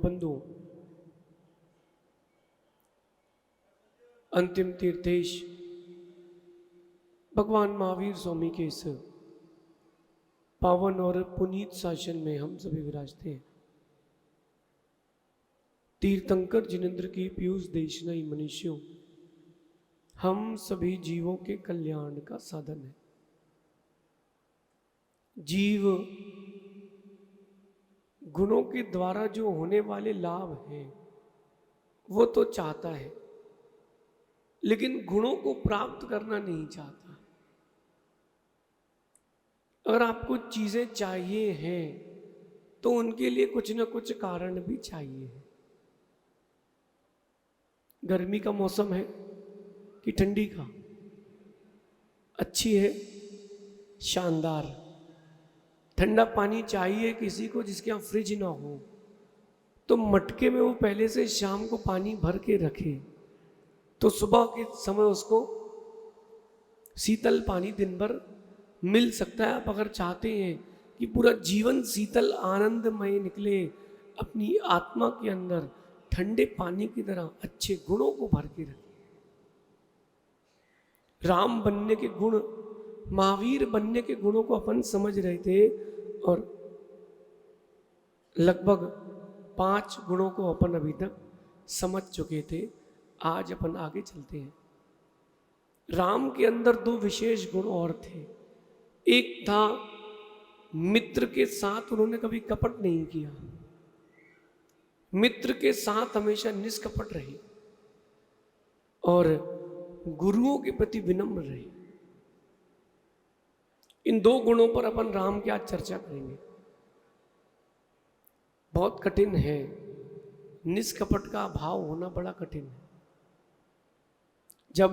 बंधुओं, अंतिम तीर्थेश भगवान महावीर स्वामी के इस पावन और पुनीत शासन में हम सभी विराजते हैं। तीर्थंकर जिनेन्द्र की पीयूष देशनई मनुष्यों, हम सभी जीवों के कल्याण का साधन है। जीव गुणों के द्वारा जो होने वाले लाभ हैं वो तो चाहता है, लेकिन गुणों को प्राप्त करना नहीं चाहता। अगर आपको चीजें चाहिए हैं तो उनके लिए कुछ ना कुछ कारण भी चाहिए है। गर्मी का मौसम है कि ठंडी का? अच्छी है, शानदार। ठंडा पानी चाहिए किसी को जिसके यहाँ फ्रिज ना हो, तो मटके में वो पहले से शाम को पानी भर के रखे, तो सुबह के समय उसको शीतल पानी दिन भर मिल सकता है। आप अगर चाहते हैं कि पूरा जीवन शीतल आनंदमय निकले, अपनी आत्मा के अंदर ठंडे पानी की तरह अच्छे गुणों को भर के रखिए। राम बनने के गुण, महावीर बनने के गुणों को अपन समझ रहे थे और लगभग 5 गुणों को अपन अभी तक समझ चुके थे। आज अपन आगे चलते हैं। राम के अंदर 2 विशेष गुण और थे। एक था मित्र के साथ उन्होंने कभी कपट नहीं किया, मित्र के साथ हमेशा निष्कपट रहे और गुरुओं के प्रति विनम्र रहे। इन 2 गुणों पर अपन राम की आज चर्चा करेंगे। बहुत कठिन है, निष्कपट का भाव होना बड़ा कठिन है। जब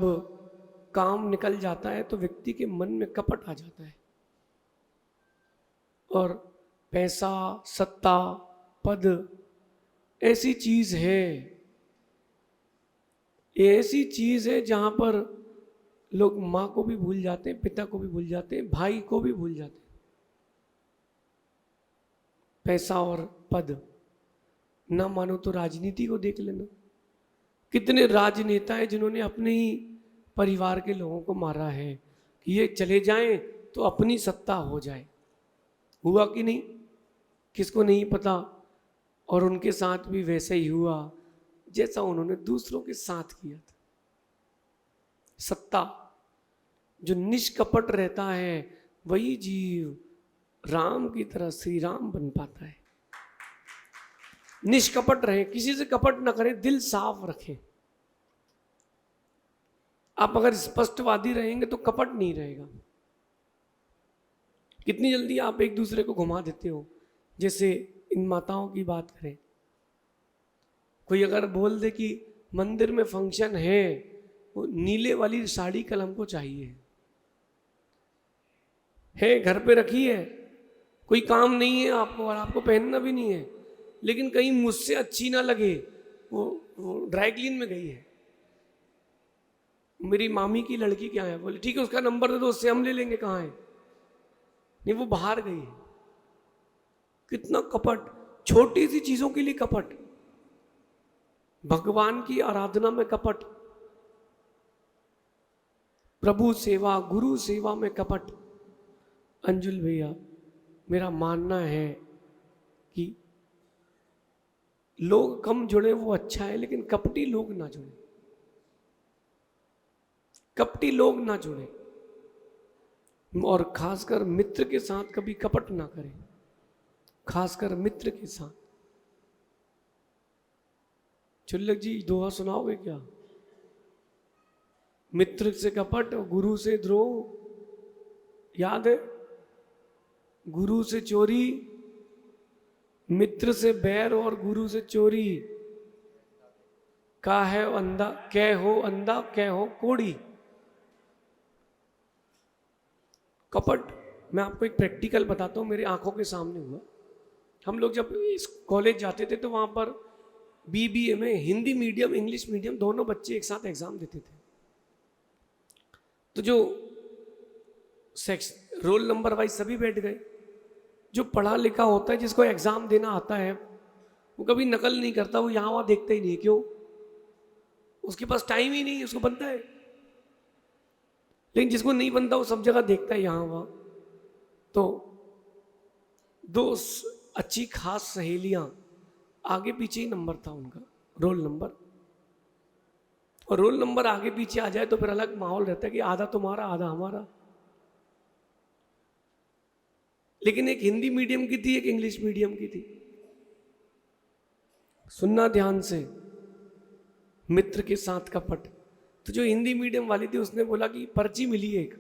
काम निकल जाता है तो व्यक्ति के मन में कपट आ जाता है और पैसा, सत्ता, पद ऐसी चीज है, ये ऐसी चीज है जहां पर लोग माँ को भी भूल जाते हैं, पिता को भी भूल जाते हैं, भाई को भी भूल जाते हैं। पैसा और पद, ना मानो तो राजनीति को देख लेना। कितने राजनेता हैं जिन्होंने अपने ही परिवार के लोगों को मारा है कि ये चले जाएं तो अपनी सत्ता हो जाए। हुआ कि नहीं, किसको नहीं पता। और उनके साथ भी वैसे ही हुआ जैसा उन्होंने दूसरों के साथ किया था। सत्ता, जो निष्कपट रहता है वही जीव राम की तरह श्री राम बन पाता है। निष्कपट रहे, किसी से कपट ना करें, दिल साफ रखें। आप अगर स्पष्टवादी रहेंगे तो कपट नहीं रहेगा। कितनी जल्दी आप एक दूसरे को घुमा देते हो। जैसे इन माताओं की बात करें, कोई अगर बोल दे कि मंदिर में फंक्शन है, वो नीले वाली साड़ी कल हमको चाहिए है, घर पे रखी है, कोई काम नहीं है आपको और आपको पहनना भी नहीं है, लेकिन कहीं मुझसे अच्छी ना लगे, वो ड्राई क्लीन में गई है। मेरी मामी की लड़की क्या है, बोले ठीक है उसका नंबर दे दो, उससे हम ले लेंगे। कहाँ है? नहीं, वो बाहर गई है। कितना कपट, छोटी सी चीजों के लिए कपट, भगवान की आराधना में कपट, प्रभु सेवा, गुरु सेवा में कपट। अंजुल भैया, मेरा मानना है कि लोग कम जुड़े वो अच्छा है, लेकिन कपटी लोग ना जुड़े, कपटी लोग ना जुड़े, और खासकर मित्र के साथ कभी कपट ना करें, खासकर मित्र के साथ। चुल्लक जी दोहा सुनाओगे क्या? मित्र से कपट और गुरु से द्रोह, याद है? गुरु से चोरी, मित्र से बैर और गुरु से चोरी। का है अंधा, कै हो अंधा, कै हो कोड़ी। कपट, मैं आपको एक प्रैक्टिकल बताता हूँ, मेरे आंखों के सामने हुआ। हम लोग जब इस कॉलेज जाते थे तो वहाँ पर बीबीए में हिंदी मीडियम, इंग्लिश मीडियम दोनों बच्चे एक साथ एग्जाम देते थे। तो जो रोल नंबर वाइज सभी बैठ गए। जो पढ़ा लिखा होता है, जिसको एग्जाम देना आता है, वो कभी नकल नहीं करता, वो यहाँ वहाँ देखता ही नहीं है। क्यों? उसके पास टाइम ही नहीं है, उसको बनता है। लेकिन जिसको नहीं बनता वो सब जगह देखता है, यहाँ वहाँ। तो दो अच्छी खास सहेलियां, आगे पीछे ही नंबर था उनका, रोल नंबर। और रोल नंबर आगे पीछे आ जाए तो फिर अलग माहौल रहता है कि आधा तुम्हारा आधा हमारा। लेकिन एक हिंदी मीडियम की थी, एक इंग्लिश मीडियम की थी। सुनना ध्यान से, मित्र के साथ कपट। तो जो हिंदी मीडियम वाली थी उसने बोला कि पर्ची मिली है एक,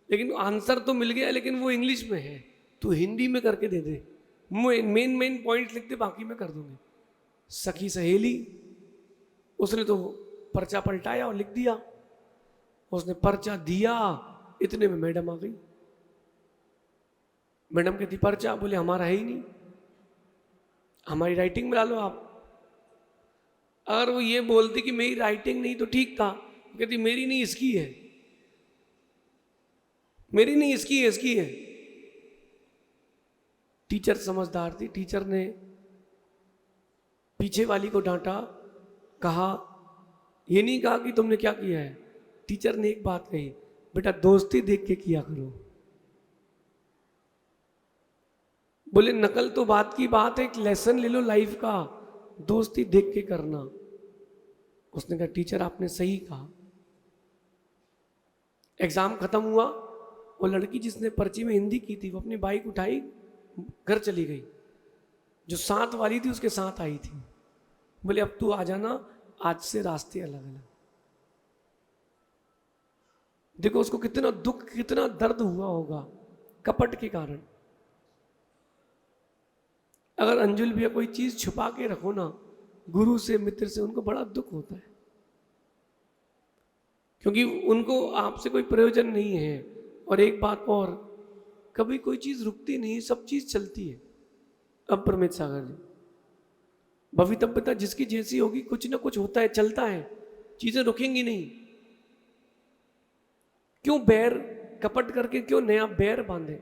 लेकिन आंसर तो मिल गया लेकिन वो इंग्लिश में है, तो हिंदी में करके दे दे, मेन मेन पॉइंट लिख दे, बाकी मैं कर दूंगी। सखी सहेली, उसने तो पर्चा पलटाया और लिख दिया। उसने पर्चा दिया, इतने में मैडम आ गई। मैडम कहती पर्चा, बोले हमारा है ही नहीं, हमारी राइटिंग में डालो आप। अगर वो ये बोलती कि मेरी राइटिंग नहीं तो ठीक था, कहती मेरी नहीं इसकी है, मेरी नहीं इसकी है, इसकी है। टीचर समझदार थी, टीचर ने पीछे वाली को डांटा, कहा, ये नहीं कहा कि तुमने क्या किया है। टीचर ने एक बात कही, बेटा दोस्ती देख के किया करो। बोले नकल तो बात की बात है, एक लेसन ले लो लाइफ का, दोस्ती देख के करना। उसने कहा टीचर आपने सही कहा। एग्जाम खत्म हुआ, वो लड़की जिसने पर्ची में हिंदी की थी वो अपनी बाइक उठाई, घर चली गई। जो साथ वाली थी उसके साथ आई थी, बोले अब तू आ जाना, आज से रास्ते अलग अलग। देखो उसको कितना दुख, कितना दर्द हुआ होगा कपट के कारण। अगर अंजुल भैया कोई चीज छुपा के रखो ना, गुरु से मित्र से, उनको बड़ा दुख होता है, क्योंकि उनको आपसे कोई प्रयोजन नहीं है। और एक बात और, कभी कोई चीज रुकती नहीं, सब चीज चलती है। अब परमित सागर जी, भवितव्यता जिसकी जैसी होगी, कुछ ना कुछ होता है, चलता है, चीजें रुकेंगी नहीं। क्यों बैर कपट करके, क्यों नया बैर बांधे?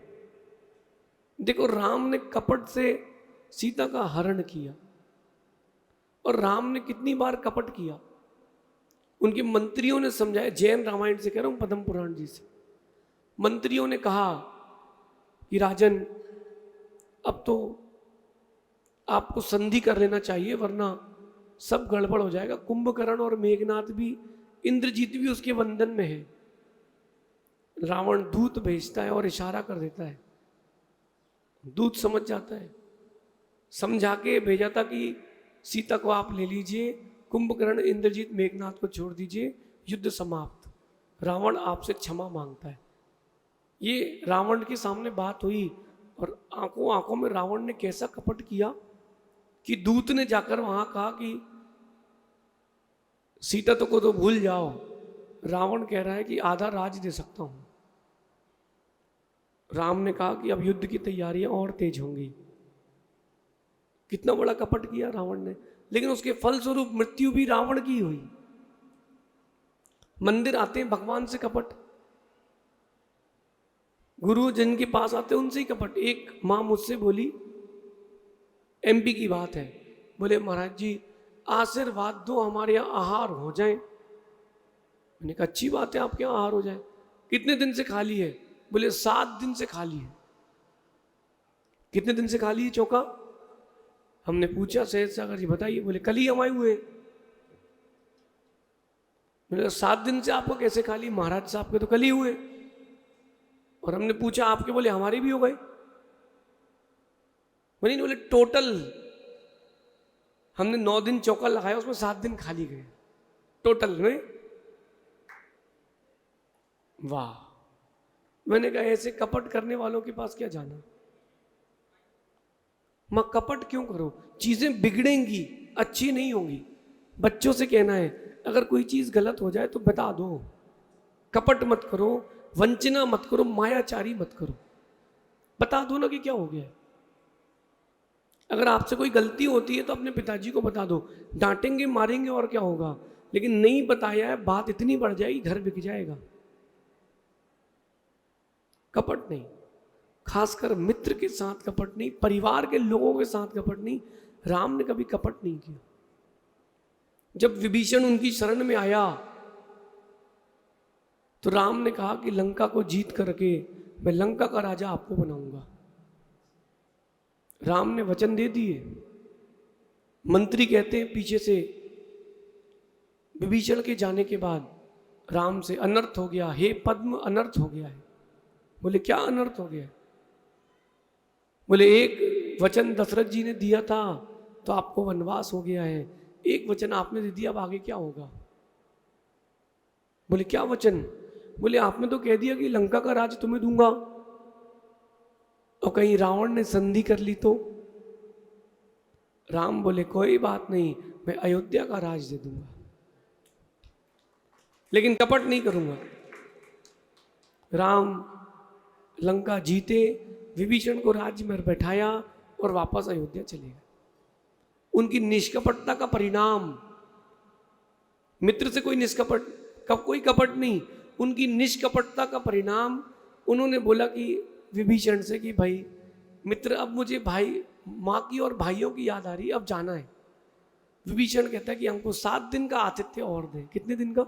देखो राम ने कपट से सीता का हरण किया, और राम ने कितनी बार कपट किया, उनके मंत्रियों ने समझाया। जैन रामायण से कह रहा हूं, पद्म पुराण जी से। मंत्रियों ने कहा कि राजन अब तो आपको संधि कर लेना चाहिए, वरना सब गड़बड़ हो जाएगा। कुंभकर्ण और मेघनाथ भी, इंद्रजीत भी उसके बंधन में है। रावण दूत भेजता है और इशारा कर देता है, दूत समझ जाता है, समझा के भेजा था कि सीता को आप ले लीजिए, कुंभकर्ण इंद्रजीत मेघनाथ को छोड़ दीजिए, युद्ध समाप्त, रावण आपसे क्षमा मांगता है। ये रावण के सामने बात हुई, और आंखों आंखों में रावण ने कैसा कपट किया कि दूत ने जाकर वहां कहा कि सीता तो को तो भूल जाओ। रावण कह रहा है कि आधा राज दे सकता हूं। राम ने कहा कि अब युद्ध की तैयारियां और तेज होंगी। कितना बड़ा कपट किया रावण ने, लेकिन उसके फलस्वरूप मृत्यु भी रावण की हुई। मंदिर आते हैं भगवान से कपट, गुरु जिन के पास आते हैं उनसे ही कपट। एक माँ मुझसे बोली, एमपी की बात है, बोले महाराज जी आशीर्वाद दो, हमारे यहाँ आहार हो जाए। मैंने कहा अच्छी बात है आपके यहाँ आहार हो जाए। कितने दिन से खाली है? बोले 7 दिन से खाली है। कितने दिन से खाली है चौका? हमने पूछा सहज सागर जी बताइए, बोले कल ही हम आए हुए। मैंने कहा 7 दिन से आपको कैसे खाली? महाराज साहब के तो कल ही हुए। और हमने पूछा आपके, बोले हमारे भी हो गए। बोले टोटल हमने 9 दिन चौका लगाया, उसमें 7 दिन खाली गए टोटल में। वाह! मैंने कहा ऐसे कपट करने वालों के पास क्या जाना। मैं कपट क्यों करो? चीजें बिगड़ेंगी, अच्छी नहीं होंगी। बच्चों से कहना है अगर कोई चीज गलत हो जाए तो बता दो, कपट मत करो, वंचना मत करो, मायाचारी मत करो, बता दो ना कि क्या हो गया है। अगर आपसे कोई गलती होती है तो अपने पिताजी को बता दो, डांटेंगे मारेंगे और क्या होगा, लेकिन नहीं बताया है बात इतनी बढ़ जाएगी, घर बिक जाएगा। कपट नहीं, खासकर मित्र के साथ कपट नहीं, परिवार के लोगों के साथ कपट नहीं, राम ने कभी कपट नहीं किया। जब विभीषण उनकी शरण में आया तो राम ने कहा कि लंका को जीत करके मैं लंका का राजा आपको बनाऊंगा। राम ने वचन दे दिए। मंत्री कहते हैं पीछे से विभीषण के जाने के बाद राम से अनर्थ हो गया, हे पद्म अनर्थ हो गया है। बोले क्या अनर्थ हो गया है? बोले एक वचन दशरथ जी ने दिया था तो आपको वनवास हो गया है, एक वचन आपने दे दिया, अब आगे क्या होगा? बोले क्या वचन? बोले आपने तो कह दिया कि लंका का राज तुम्हें दूंगा, और कहीं रावण ने संधि कर ली तो? राम बोले कोई बात नहीं, मैं अयोध्या का राज दे दूंगा, लेकिन कपट नहीं करूंगा। राम लंका जीते, विभीषण को राज्य में बैठाया और वापस अयोध्या चले गए। उनकी निष्कपटता का परिणाम, मित्र से कोई निष्कपट, कोई कपट नहीं, उनकी निष्कपटता का परिणाम उन्होंने बोला कि विभीषण से कि भाई मित्र अब मुझे भाई माँ की और भाइयों की याद आ रही है, अब जाना है। विभीषण कहता है कि हमको 7 दिन का आतिथ्य और दे। कितने दिन का?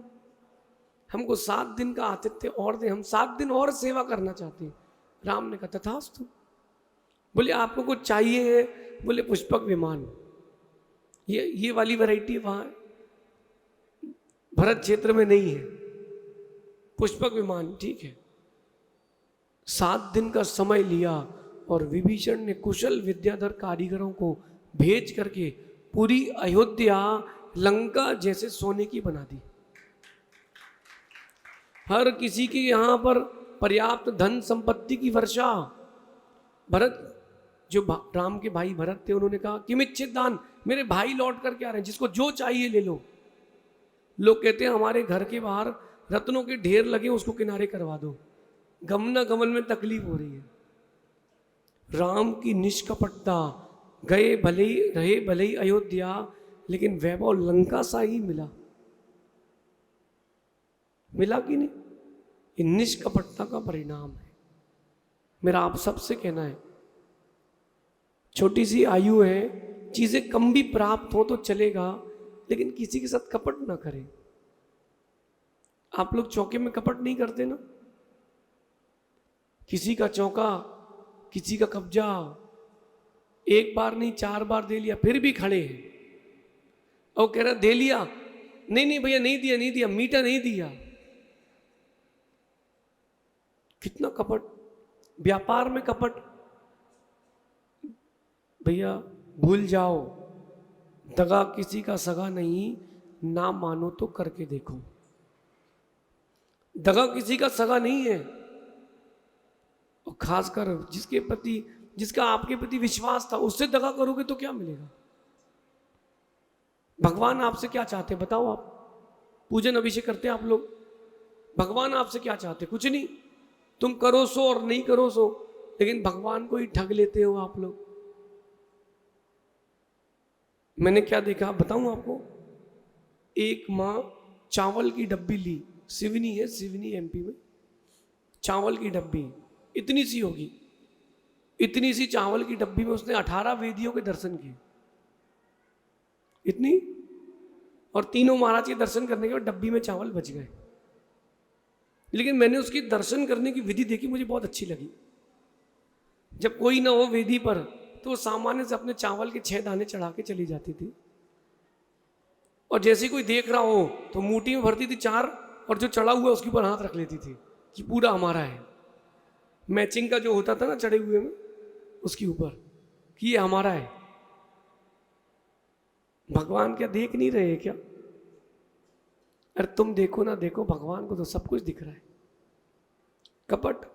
हमको 7 दिन का आतिथ्य और दे, हम 7 दिन और सेवा करना चाहते हैं। राम ने कहा तथास्तु। बोले आपको कुछ चाहिए है? बोले पुष्पक विमान, ये वाली वैरायटी वहां भरत क्षेत्र में नहीं है, पुष्पक विमान ठीक है। 7 दिन का समय लिया और विभीषण ने कुशल विद्याधर कारीगरों को भेज करके पूरी अयोध्या लंका जैसे सोने की बना दी। हर किसी के यहां पर पर्याप्त धन संपत्ति की वर्षा। भरत, जो राम के भाई भरत थे, उन्होंने कहा किमिच्छित दान, मेरे भाई लौट करके आ रहे हैं, जिसको जो चाहिए ले लो। लोग कहते हैं हमारे घर के बाहर रत्नों के ढेर लगे, उसको किनारे करवा दो, गमना गमन में तकलीफ हो रही है। राम की निष्कपटता, गए भले ही रहे भले ही अयोध्या, लेकिन वैभव लंका सा ही मिला। मिला कि नहीं? ये निष्कपटता का परिणाम है। मेरा आप सबसे कहना है, छोटी सी आयु है, चीजें कम भी प्राप्त हो तो चलेगा, लेकिन किसी के साथ कपट ना करें। आप लोग चौके में कपट नहीं करते ना? किसी का चौका, किसी का कब्जा, एक बार नहीं 4 बार दे लिया, फिर भी खड़े हैं और कह रहा दे लिया, नहीं नहीं भैया नहीं दिया, नहीं दिया, मीठा नहीं दिया। कितना कपट, व्यापार में कपट। भैया भूल जाओ, दगा किसी का सगा नहीं, ना मानो तो करके देखो। दगा किसी का सगा नहीं है, और खासकर जिसके प्रति, जिसका आपके प्रति विश्वास था, उससे दगा करोगे तो क्या मिलेगा? भगवान आपसे क्या चाहते बताओ? आप पूजन अभिषेक करते हैं आप लोग, भगवान आपसे क्या चाहते? कुछ नहीं। तुम करो सो और नहीं करो सो, लेकिन भगवान को ही ठग लेते हो आप लोग। मैंने क्या देखा बताऊं आपको? एक माँ चावल की डब्बी ली, सिवनी है, सिवनी एमपी में, चावल की डब्बी इतनी सी होगी, इतनी सी चावल की डब्बी में उसने 18 वेदियों के दर्शन किए, इतनी, और तीनों महाराज के दर्शन करने के बाद डब्बी में चावल बच गए। लेकिन मैंने उसकी दर्शन करने की विधि देखी, मुझे बहुत अच्छी लगी। जब कोई ना हो वेदी पर तो वो सामान्य से अपने चावल के 6 दाने चढ़ा के चली जाती थी, और जैसे कोई देख रहा हो तो मूठी में भरती थी 4, और जो चढ़ा हुआ उसके ऊपर हाथ रख लेती थी कि पूरा हमारा है। मैचिंग का जो होता था ना चढ़े हुए में, उसके ऊपर कि ये हमारा है। भगवान क्या देख नहीं रहे क्या? अरे तुम देखो ना देखो, भगवान को तो सब कुछ दिख रहा है। कपट,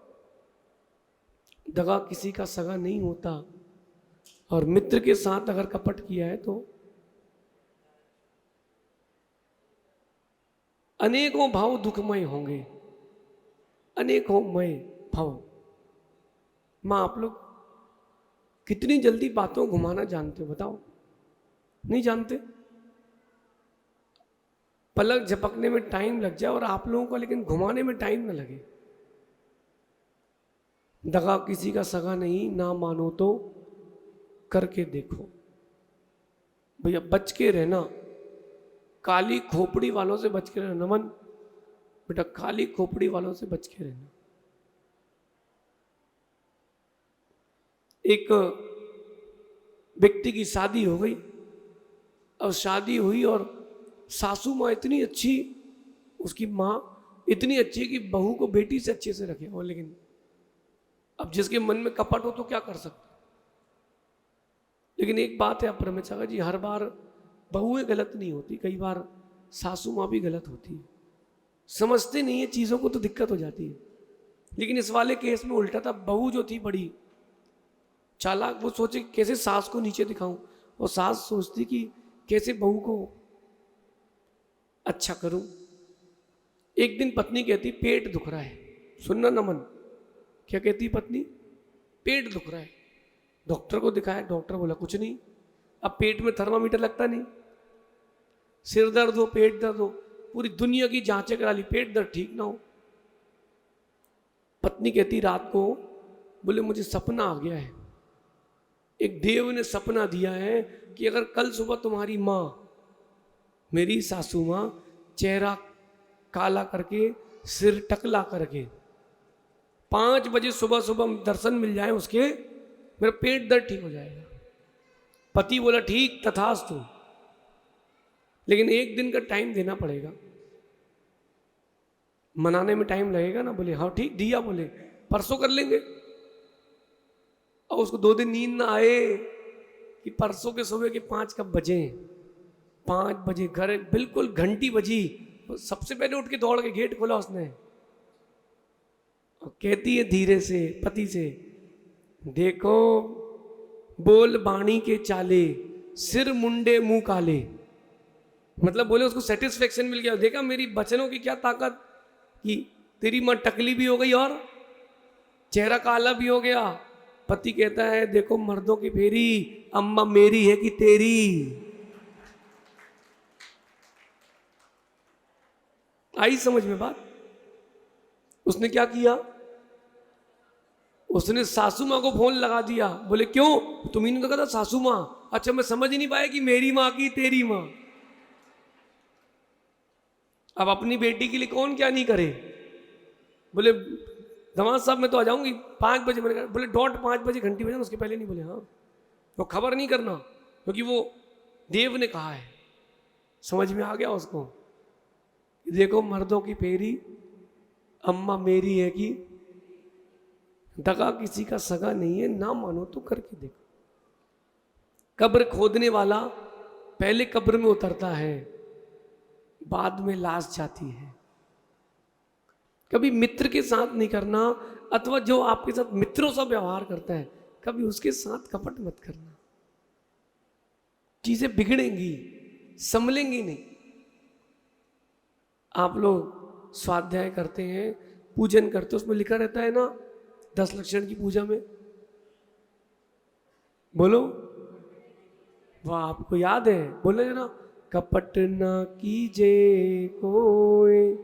दगा किसी का सगा नहीं होता, और मित्र के साथ अगर कपट किया है तो अनेकों भाव दुखमय होंगे, अनेकों मय भाव। मां आप लोग कितनी जल्दी बातों को घुमाना जानते हो बताओ? नहीं जानते। पलक झपकने में टाइम लग जाए और आप लोगों को लेकिन घुमाने में टाइम ना लगे। दगा किसी का सगा नहीं, ना मानो तो करके देखो। भैया बच के रहना, काली खोपड़ी वालों से बच के रहना। नमन बेटा, काली खोपड़ी वालों से बच के रहना। एक व्यक्ति की शादी हो गई, और शादी हुई और सासू माँ इतनी अच्छी, उसकी माँ इतनी अच्छी कि बहू को बेटी से अच्छे से रखे। और लेकिन अब जिसके मन में कपट हो तो क्या कर सकते। लेकिन एक बात है अपरमेश्वर जी, हर बार बहुएं गलत नहीं होती, कई बार सासू माँ भी गलत होती है। समझते नहीं है चीज़ों को तो दिक्कत हो जाती है। लेकिन इस वाले केस में उल्टा था, बहू जो थी बड़ी चालाक, वो सोचे कैसे सास को नीचे दिखाऊं, और सास सोचती कि कैसे बहू को अच्छा करूं। एक दिन पत्नी कहती पेट दुख रहा है। सुनना नमन, क्या कहती पत्नी? पेट दुख रहा है। डॉक्टर को दिखाया, डॉक्टर बोला कुछ नहीं। अब पेट में थर्मामीटर लगता नहीं, सिर दर्द हो, पेट दर्द हो, पूरी दुनिया की जांचें करा ली, पेट दर्द ठीक ना हो। पत्नी कहती रात को, बोले मुझे सपना आ गया है, एक देव ने सपना दिया है कि अगर कल सुबह तुम्हारी माँ, मेरी सासू माँ, चेहरा काला करके सिर टकला करके 5 बजे सुबह सुबह दर्शन मिल जाए उसके, मेरा पेट दर्द ठीक हो जाएगा। पति बोला ठीक तथास्तु, लेकिन एक दिन का टाइम देना पड़ेगा, मनाने में टाइम लगेगा ना। बोले हाँ ठीक दिया, बोले परसों कर लेंगे। और उसको 2 दिन नींद ना आए कि परसों के सुबह के 5 कब बजे। 5 बजे घर बिल्कुल घंटी बजी, सबसे पहले उठ के दौड़ के गेट खोला उसने, और कहती है धीरे से पति से, देखो बोल बाणी के चाले, सिर मुंडे मुंह काले। मतलब बोले उसको सेटिस्फेक्शन मिल गया, देखा मेरी वचनों की क्या ताकत, कि तेरी माँ टकली भी हो गई और चेहरा काला भी हो गया। पति कहता है देखो मर्दों की फेरी, अम्मा मेरी है कि तेरी। आई समझ में बात? उसने क्या किया, उसने सासू माँ को फोन लगा दिया। बोले क्यों? तुम्ही ने तो कहा था सासू माँ। अच्छा मैं समझ ही नहीं पाया कि मेरी माँ की तेरी माँ। अब अपनी बेटी के लिए कौन क्या नहीं करे। बोले दमाद साहब मैं तो आ जाऊंगी 5 बजे। मैंने कहा बोले डॉट 5 बजे घंटी बजाना, उसके पहले नहीं। बोले हाँ, तो खबर नहीं करना, क्योंकि वो देव ने कहा है। समझ में आ गया उसको, देखो मर्दों की फेरी, अम्मा मेरी है कि दगा किसी का सगा नहीं है, ना मानो तो करके देखो। कब्र खोदने वाला पहले कब्र में उतरता है, बाद में लाश जाती है। कभी मित्र के साथ नहीं करना, अथवा जो आपके साथ मित्रों सा व्यवहार करता है, कभी उसके साथ कपट मत करना। चीजें बिगड़ेंगी, संभलेंगी नहीं। आप लोग स्वाध्याय करते हैं, पूजन करते हैं, उसमें लिखा रहता है ना 10 लक्षण की पूजा में, बोलो वाह, आपको याद है? बोले ना, कपट न कीजे कोई,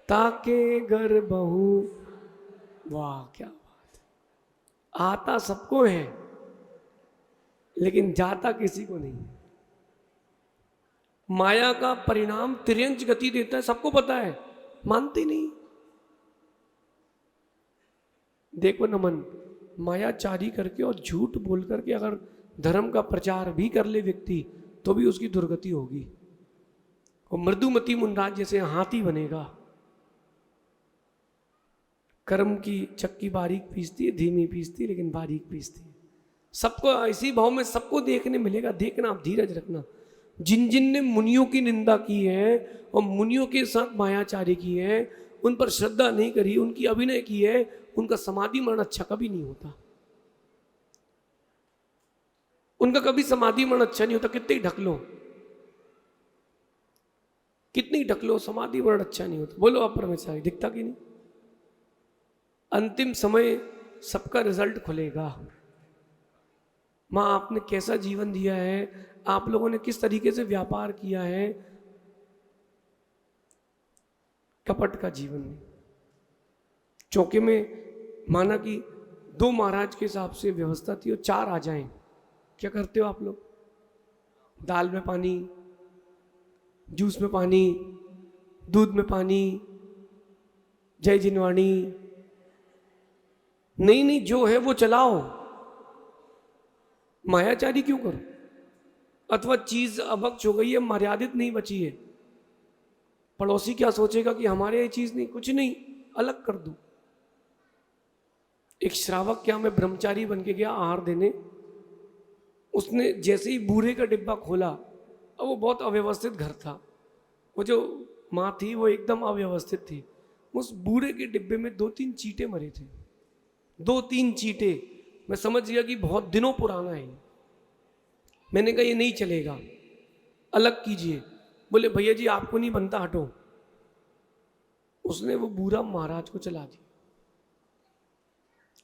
ताके घर बहू। वाह क्या बात। आता सबको है, लेकिन जाता किसी को नहीं। माया का परिणाम तिर्यंच गति देता है, सबको पता है, मानते नहीं। देखो नमन, मायाचारी करके और झूठ बोल करके अगर धर्म का प्रचार भी कर ले व्यक्ति, तो भी उसकी दुर्गति होगी। और मृदुमती मुनराज जैसे हाथी बनेगा। कर्म की चक्की बारीक पीसती है, धीमी पीसती है, लेकिन बारीक पीसती है। सबको इसी भाव में सबको देखने मिलेगा। देखना, आप धीरज रखना। जिन जिन ने मुनियों की निंदा की है और मुनियों के साथ मायाचारी की है, उन पर श्रद्धा नहीं करी, उनकी अभिनय की है, उनका समाधि मरण अच्छा कभी नहीं होता। उनका कभी समाधि मरण अच्छा नहीं होता। कितने ढक लो, कितनी ढक लो, समाधि मरण अच्छा नहीं होता। बोलो आप परमेश्वर, दिखता कि नहीं? अंतिम समय सबका रिजल्ट खुलेगा। माँ आपने कैसा जीवन दिया है, आप लोगों ने किस तरीके से व्यापार किया है, कपट का जीवन में। चौके में माना कि 2 महाराज के हिसाब से व्यवस्था थी और 4 आ जाएं, क्या करते हो आप लोग? दाल में पानी, जूस में पानी, दूध में पानी, जय जिनवाणी, नहीं जो है वो चलाओ, मायाचारी क्यों करो? अथवा चीज अभक्ष हो गई है, मर्यादित नहीं बची है, पड़ोसी क्या सोचेगा कि हमारे ये चीज नहीं, कुछ नहीं, अलग कर दो। एक श्रावक क्या मैं ब्रह्मचारी बन के गया आहार देने, उसने जैसे ही बूरे का डिब्बा खोला, अब वो बहुत अव्यवस्थित घर था, वो जो माँ थी वो एकदम अव्यवस्थित थी, उस बूरे के डिब्बे में 2-3 चींटे मरे थे, 2-3 चींटे। मैं समझ गया कि बहुत दिनों पुराना है। मैंने कहा ये नहीं चलेगा, अलग कीजिए। बोले भैया जी आपको नहीं बनता, हटो। उसने वो बूरा महाराज को चला दिया,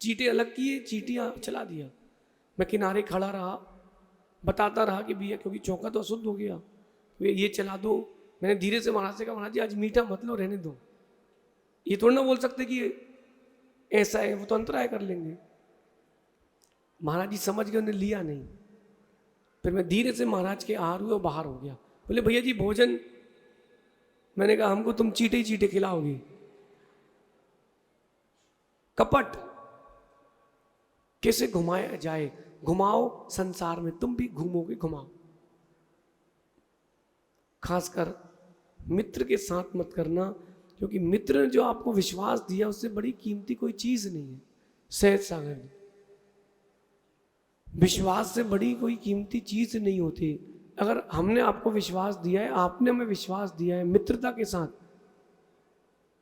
चींटे अलग किए, चींटियां चला दिया। मैं किनारे खड़ा रहा, बताता रहा कि भैया क्योंकि चौका तो अशुद्ध हो गया, तो ये चला दो। मैंने धीरे से महाराज से कहा महाराज जी आज मीठा मत लो, रहने दो। ये थोड़ा ना बोल सकते कि ऐसा है, वो तो अंतराय कर लेंगे। महाराज जी समझ गए, उन्हें लिया नहीं। फिर मैं धीरे से महाराज के आहार हुए और बाहर हो गया। बोले भैया जी भोजन, मैंने कहा हमको तुम चीटे ही चीटे खिलाओगे। कपट कैसे घुमाया जाए, घुमाओ संसार में, तुम भी घूमोगे, घुमाओ। खासकर मित्र के साथ मत करना, क्योंकि मित्र ने जो आपको विश्वास दिया उससे बड़ी कीमती कोई चीज नहीं है। सहज सागर ने, विश्वास से बड़ी कोई कीमती चीज नहीं होती। अगर हमने आपको विश्वास दिया है, आपने हमें विश्वास दिया है, मित्रता के साथ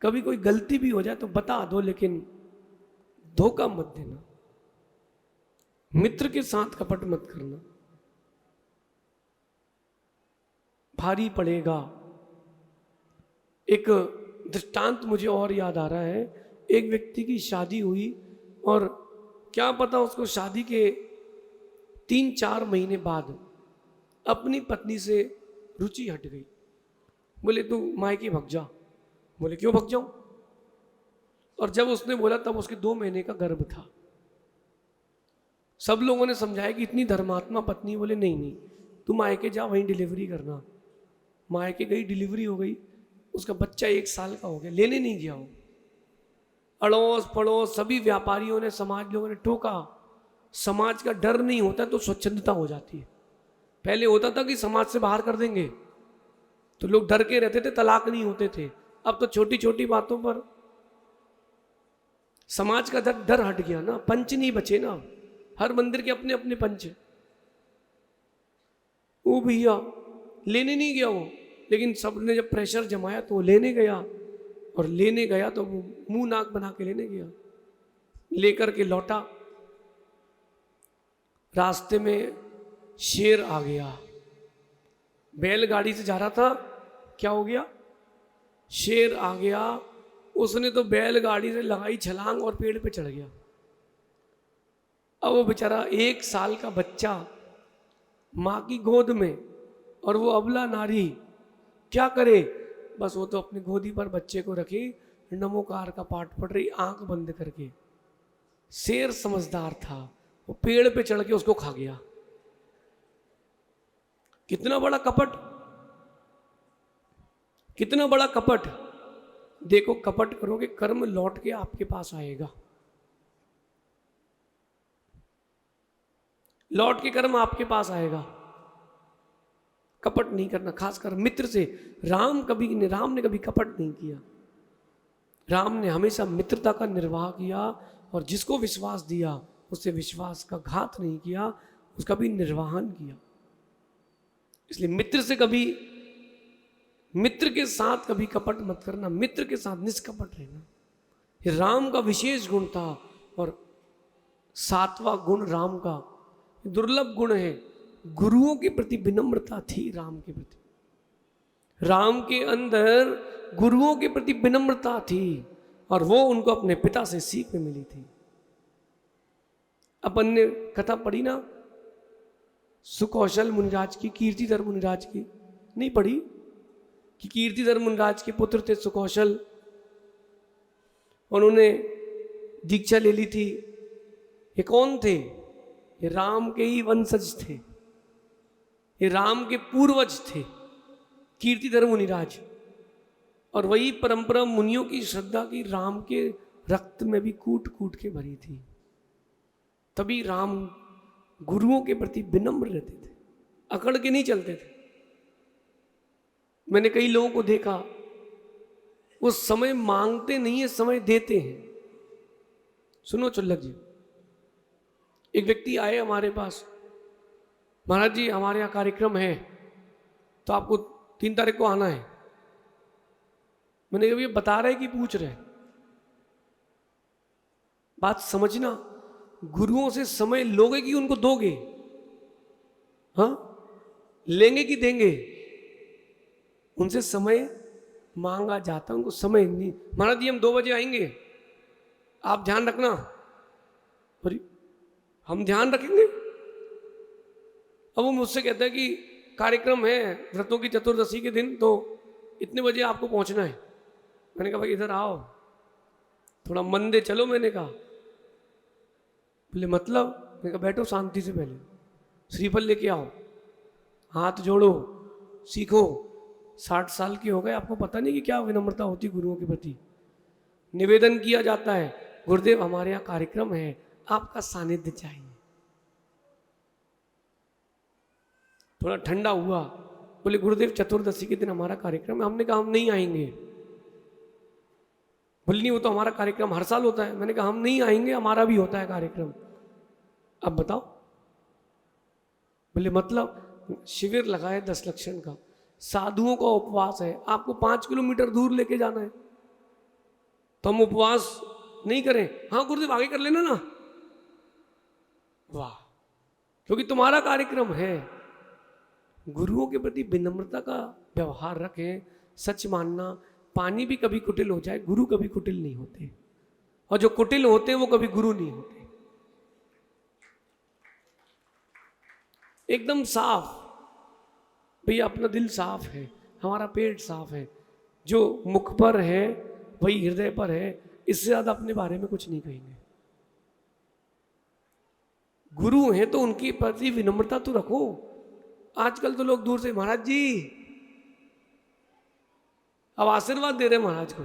कभी कोई गलती भी हो जाए तो बता दो, लेकिन धोखा मत देना। मित्र के साथ कपट मत करना, भारी पड़ेगा। एक दृष्टांत मुझे और याद आ रहा है। एक व्यक्ति की शादी हुई और क्या पता उसको शादी के 3-4 महीने बाद अपनी पत्नी से रुचि हट गई। बोले तू मायके भग जा। बोले क्यों भग जाऊं? और जब उसने बोला तब उसके 2 महीने का गर्भ था। सब लोगों ने समझाया कि इतनी धर्मात्मा पत्नी। बोले नहीं तू मायके जा, वहीं डिलीवरी करना। मायके गई, डिलीवरी हो गई, उसका बच्चा 1 साल का हो गया। लेने नहीं गया वो। अड़ोस पड़ोस सभी व्यापारियों ने, समाज लोगों ने टोका। समाज का डर नहीं होता तो स्वच्छंदता हो जाती है। पहले होता था कि समाज से बाहर कर देंगे तो लोग डर के रहते थे, तलाक नहीं होते थे। अब तो छोटी छोटी बातों पर समाज का डर हट गया ना, पंच नहीं बचे ना। हर मंदिर के अपने अपने पंच। वो भैया लेने नहीं गया वो, लेकिन सबने जब प्रेशर जमाया तो वो लेने गया। और लेने गया तो वो मुंह नाक बना के लेने गया, लेकर के लौटा। रास्ते में शेर आ गया। बैलगाड़ी से जा रहा था, क्या हो गया? शेर आ गया। उसने तो बैलगाड़ी से लगाई छलांग और पेड़ पे चढ़ गया। अब वो बेचारा 1 साल का बच्चा माँ की गोद में, और वो अबला नारी क्या करे? बस वो तो अपनी गोदी पर बच्चे को रखी, नमोकार का पाठ पढ़ रही, आंख बंद करके। शेर समझदार था, वो पेड़ पे चढ़ के उसको खा गया। कितना बड़ा कपट, कितना बड़ा कपट। देखो कपट करोगे, कर्म लौट के आपके पास आएगा। लौट के कर्म आपके पास आएगा। कपट नहीं करना, खासकर मित्र से। राम ने कभी कपट नहीं किया। राम ने हमेशा मित्रता का निर्वाह किया, और जिसको विश्वास दिया उससे विश्वास का घात नहीं किया, उसका भी निर्वाहन किया। इसलिए मित्र के साथ कभी कपट मत करना, मित्र के साथ निष्कपट रहना। ये राम का विशेष गुण था, और 7वां गुण राम का दुर्लभ गुण है। गुरुओं के प्रति विनम्रता थी राम के प्रति। राम के अंदर गुरुओं के प्रति विनम्रता थी, और वो उनको अपने पिता से सीख में मिली थी। अपन ने कथा पढ़ी ना सुकौशल मुनिराज की, कीर्तिधर मुनिराज की, नहीं पढ़ी? कि कीर्तिधर मुनिराज के पुत्र थे सुकौशल। उन्होंने दीक्षा ले ली थी। ये कौन थे? ये राम के ही वंशज थे, ये राम के पूर्वज थे, कीर्तिधर मुनिराज। और वही परंपरा मुनियों की श्रद्धा की राम के रक्त में भी कूट कूट के भरी थी। तभी राम गुरुओं के प्रति विनम्र रहते थे, अकड़ के नहीं चलते थे। मैंने कई लोगों को देखा, वो समय मांगते नहीं है, समय देते हैं। सुनो चुल्लक जी, एक व्यक्ति आए हमारे पास, महाराज जी हमारे यहाँ कार्यक्रम है तो आपको 3 तारीख को आना है। मैंने कहा ये बता रहे कि पूछ रहे? बात समझना, गुरुओं से समय लोगे कि उनको दोगे? हाँ, लेंगे कि देंगे? उनसे समय मांगा जाता, उनको समय नहीं। महाराज जी हम 2 बजे आएंगे, आप ध्यान रखना। अरे हम ध्यान रखेंगे? अब वो मुझसे कहता है कि कार्यक्रम है व्रतों की चतुर्दशी के दिन, तो इतने बजे आपको पहुंचना है। मैंने कहा भाई इधर आओ, थोड़ा मन दे चलो। मैंने कहा, बोले मतलब? मैंने कहा बैठो शांति से, पहले श्रीफल लेके आओ, हाथ जोड़ो, सीखो। 60 साल के हो गए, आपको पता नहीं कि क्या विनम्रता होती गुरुओं के प्रति। निवेदन किया जाता है, गुरुदेव हमारे यहाँ कार्यक्रम है, आपका सानिध्य चाहिए। थोड़ा ठंडा हुआ, बोले गुरुदेव चतुर्दशी के दिन हमारा कार्यक्रम है। हमने कहा हम नहीं आएंगे। बोले नहीं वो तो हमारा कार्यक्रम हर साल होता है। मैंने कहा हम नहीं आएंगे, हमारा भी होता है कार्यक्रम। अब बताओ? बोले मतलब? शिविर लगाए 10 लक्षण का, साधुओं का उपवास है, आपको 5 किलोमीटर दूर लेके जाना है, तो हम उपवास नहीं करें? हाँ गुरुदेव आगे कर लेना ना। वाह, क्योंकि तुम्हारा कार्यक्रम है। गुरुओं के प्रति विनम्रता का व्यवहार रखें। सच मानना, पानी भी कभी कुटिल हो जाए, गुरु कभी कुटिल नहीं होते, और जो कुटिल होते हैं वो कभी गुरु नहीं होते। एकदम साफ भैया, अपना दिल साफ है, हमारा पेट साफ है, जो मुख पर है वही हृदय पर है। इससे ज्यादा अपने बारे में कुछ नहीं कहेंगे। गुरु हैं तो उनकी प्रति विनम्रता तो रखो। आजकल तो लोग दूर से महाराज जी, अब आशीर्वाद दे रहे महाराज को,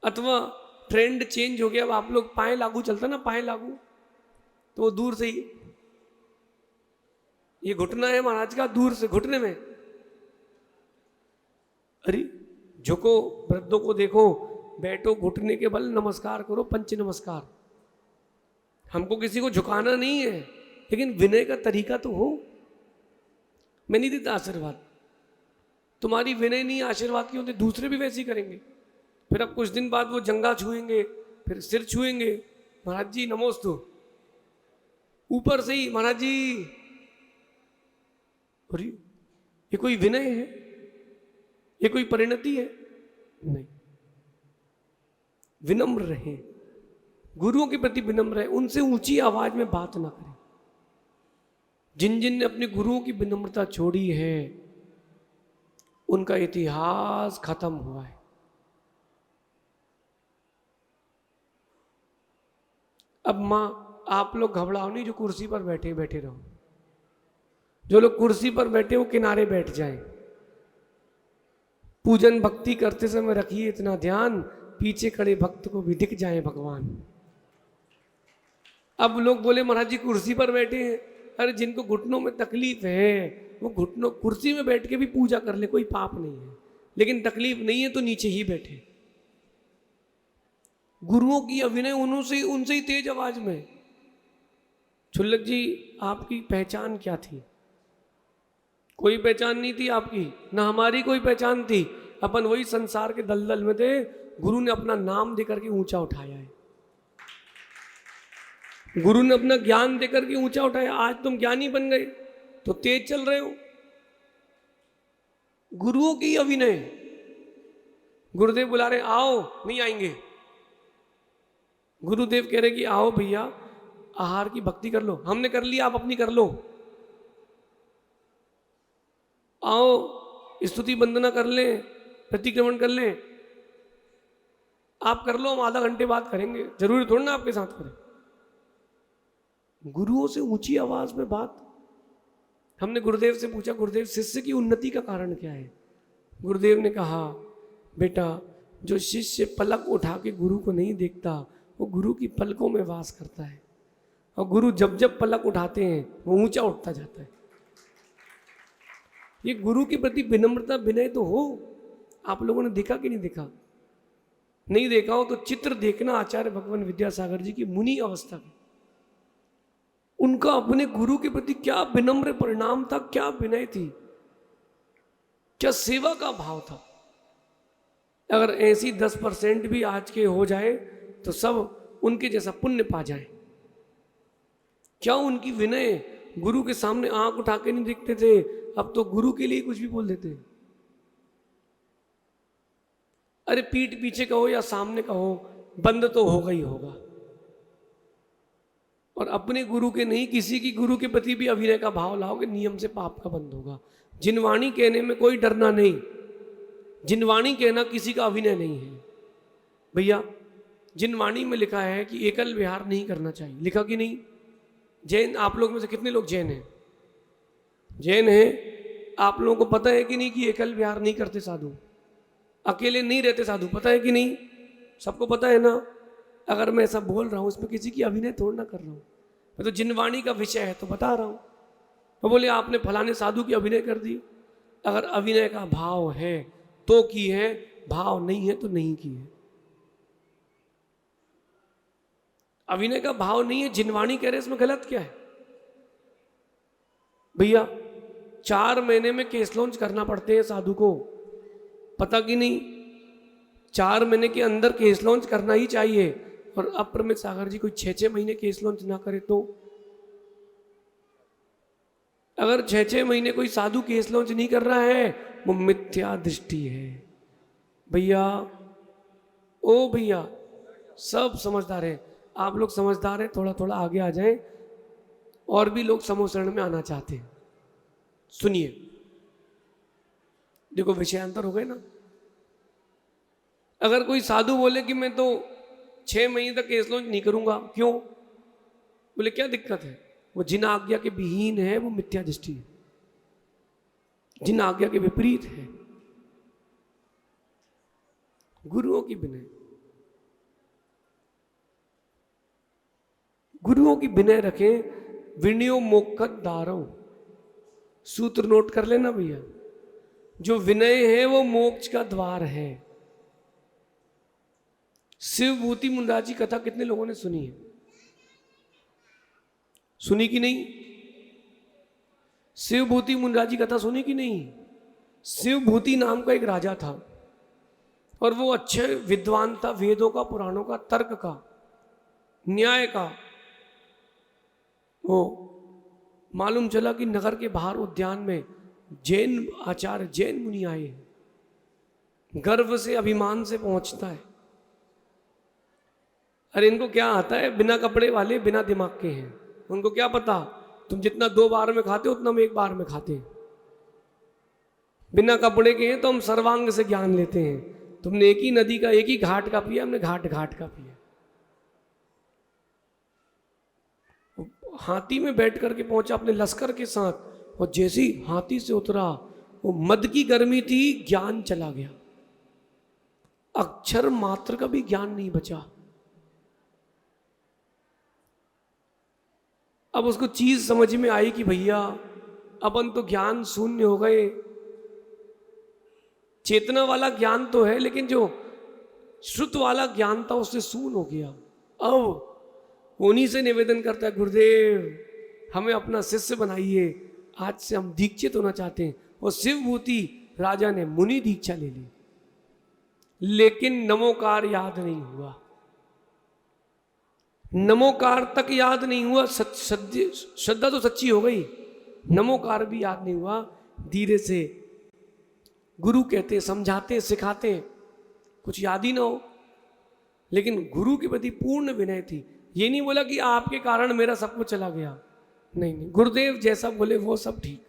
अथवा ट्रेंड चेंज हो गया, अब आप लोग पाए लागू चलता ना, पाए लागू, तो वो दूर से ही, ये घुटना है महाराज का, दूर से घुटने में, अरे झुको, वृद्धों को देखो, बैठो, घुटने के बल नमस्कार करो, पंच नमस्कार। हमको किसी को झुकाना नहीं है, लेकिन विनय का तरीका तो हो। मैं नहीं देता आशीर्वाद, तुम्हारी विनय नहीं आशीर्वाद की होते, दूसरे भी वैसे ही करेंगे। फिर अब कुछ दिन बाद वो जंगा छुएंगे, फिर सिर छुएंगे, महाराज जी नमोस्तु, ऊपर से ही महाराज जी। अरे ये कोई विनय है? ये कोई परिणति है? नहीं। विनम्र रहे, गुरुओं के प्रति विनम्र रहे, उनसे ऊंची आवाज में बात ना करें। जिन जिन ने अपने गुरुओं की विनम्रता छोड़ी है, उनका इतिहास खत्म हुआ है। अब मां, आप लोग घबराओ नहीं, जो कुर्सी पर बैठे बैठे रहो, जो लोग कुर्सी पर बैठे वो किनारे बैठ जाएं। पूजन भक्ति करते समय रखिए इतना ध्यान, पीछे खड़े भक्त को भी दिख जाए भगवान। अब लोग बोले महाराज जी कुर्सी पर बैठे हैं, अरे जिनको घुटनों में तकलीफ है वो घुटनों कुर्सी में बैठ के भी पूजा कर ले, कोई पाप नहीं है, लेकिन तकलीफ नहीं है तो नीचे ही बैठे। गुरुओं की अभिनय उनसे ही तेज आवाज में। छुल्लक जी आपकी पहचान क्या थी? कोई पहचान नहीं थी आपकी, ना हमारी कोई पहचान थी। अपन वही संसार के दलदल में थे, गुरु ने अपना नाम देकर के ऊंचा उठाया है, गुरु ने अपना ज्ञान देकर के ऊंचा उठाया। आज तुम ज्ञानी बन गए तो तेज चल रहे हो। गुरुओं की अभिनय, गुरुदेव बुला रहे आओ, नहीं आएंगे। गुरुदेव कह रहे कि आओ भैया आहार की भक्ति कर लो, हमने कर लिया आप अपनी कर लो, आओ स्तुति वंदना कर लें, प्रतिक्रमण कर लें। आप कर लो, हम आधा घंटे बाद करेंगे, जरूरी थोड़ा ना आपके साथ करें। गुरुओं से ऊंची आवाज में बात। हमने गुरुदेव से पूछा, गुरुदेव शिष्य की उन्नति का कारण क्या है? गुरुदेव ने कहा, बेटा जो शिष्य पलक उठा के गुरु को नहीं देखता वो गुरु की पलकों में वास करता है, और गुरु जब जब पलक उठाते हैं वो ऊंचा उठता जाता है। ये गुरु के प्रति विनम्रता विनय तो हो। आप लोगों ने देखा कि नहीं देखा? नहीं देखा हो तो चित्र देखना आचार्य भगवान विद्यासागर जी की मुनि अवस्था की। उनका अपने गुरु के प्रति क्या विनम्र परिणाम था, क्या विनय थी, क्या सेवा का भाव था। अगर ऐसी 10% भी आज के हो जाए तो सब उनके जैसा पुण्य पा जाए। क्या उनकी विनय! गुरु के सामने आंख उठा के नहीं देखते थे, अब तो गुरु के लिए कुछ भी बोल देते। अरे पीठ पीछे कहो या सामने कहो, बंद तो होगा ही होगा। और अपने गुरु के नहीं, किसी की गुरु के प्रति भी अभिनय का भाव लाओगे, नियम से पाप का बंद होगा। जिनवाणी कहने में कोई डरना नहीं, जिनवाणी कहना किसी का अभिनय नहीं है भैया। जिनवाणी में लिखा है कि एकल विहार नहीं करना चाहिए, लिखा कि नहीं? जैन आप लोग में से कितने लोग जैन हैं? जैन हैं। आप लोगों को पता है कि नहीं कि एकल विहार नहीं करते साधु, अकेले नहीं रहते साधु, पता है कि नहीं? सबको पता है ना? अगर मैं ऐसा बोल रहा हूँ इसमें किसी की अभिनय थोड़ा ना कर रहा हूँ, मैं तो जिनवाणी का विषय है तो बता रहा हूँ। वो बोले आपने फलाने साधु की अभिनय कर दी। अगर अभिनय का भाव है तो की है, भाव नहीं है तो नहीं की है। अभिनय का भाव नहीं है, जिनवाणी कह रहे इसमें गलत क्या है भैया? 4 महीने में केस लॉन्च करना पड़ते हैं साधु को, पता कि नहीं? 4 महीने के अंदर केस लॉन्च करना ही चाहिए। और अप्रमित सागर जी कोई 6-6 महीने केस लॉन्च ना करे तो? अगर 6-6 महीने कोई साधु केस लॉन्च नहीं कर रहा है वो मिथ्या दृष्टि है भैया। ओ भैया, सब समझदार है, आप लोग समझदार हैं, थोड़ा थोड़ा आगे आ जाएं। और भी लोग समूह शरण में आना चाहते हैं, सुनिए। देखो विषयांतर हो गए ना। अगर कोई साधु बोले कि मैं तो 6 महीने तक केस लॉन्च नहीं करूंगा, क्यों? बोले क्या दिक्कत है? वो जिन आज्ञा के विहीन है वो मिथ्या दृष्टि है, जिन आज्ञा के विपरीत है। गुरुओं की विनय, गुरुओं की विनय रखें। विनयो मोक्षद दारो, सूत्र नोट कर लेना भैया। जो विनय है वो मोक्ष का द्वार है। शिवभूति मुंडा जी कथा कितने लोगों ने सुनी है? सुनी कि नहीं? शिवभूति मुंडा जी कथा सुनी कि नहीं? शिवभूति नाम का एक राजा था और वो अच्छे विद्वान था, वेदों का, पुराणों का, तर्क का, न्याय का। वो मालूम चला कि नगर के बाहर उद्यान में जैन आचार्य, जैन मुनि आए हैं। गर्व से, अभिमान से पहुंचता है, अरे इनको क्या आता है, बिना कपड़े वाले, बिना दिमाग के हैं। उनको क्या पता तुम जितना 2 बार में खाते हो उतना हम 1 बार में खाते हैं। बिना कपड़े के हैं तो हम सर्वांग से ज्ञान लेते हैं। तुमने एक ही नदी का, एक ही घाट का पिया, हमने घाट घाट का पिया। हाथी में बैठ करके पहुंचा अपने लश्कर के साथ, और जैसी हाथी से उतरा वो मद की गर्मी थी, ज्ञान चला गया, अक्षर मात्र का भी ज्ञान नहीं बचा। अब उसको चीज समझ में आई कि भैया अपन तो ज्ञान शून्य हो गए। चेतना वाला ज्ञान तो है लेकिन जो श्रुत वाला ज्ञान था उससे शून्य हो गया। अब उन्हीं से निवेदन करता है, गुरुदेव हमें अपना शिष्य बनाइए, आज से हम दीक्षित होना चाहते हैं। और शिवभूति राजा ने मुनि दीक्षा ले ली, लेकिन नमोकार याद नहीं हुआ, नमोकार तक याद नहीं हुआ। श्रद्धा तो सच्ची हो गई, नमोकार भी याद नहीं हुआ। धीरे से गुरु कहते, समझाते, सिखाते, कुछ याद ही ना हो, लेकिन गुरु के प्रति पूर्ण विनय थी। ये नहीं बोला कि आपके कारण मेरा सब कुछ चला गया, नहीं नहीं, गुरुदेव जैसा बोले वो सब ठीक।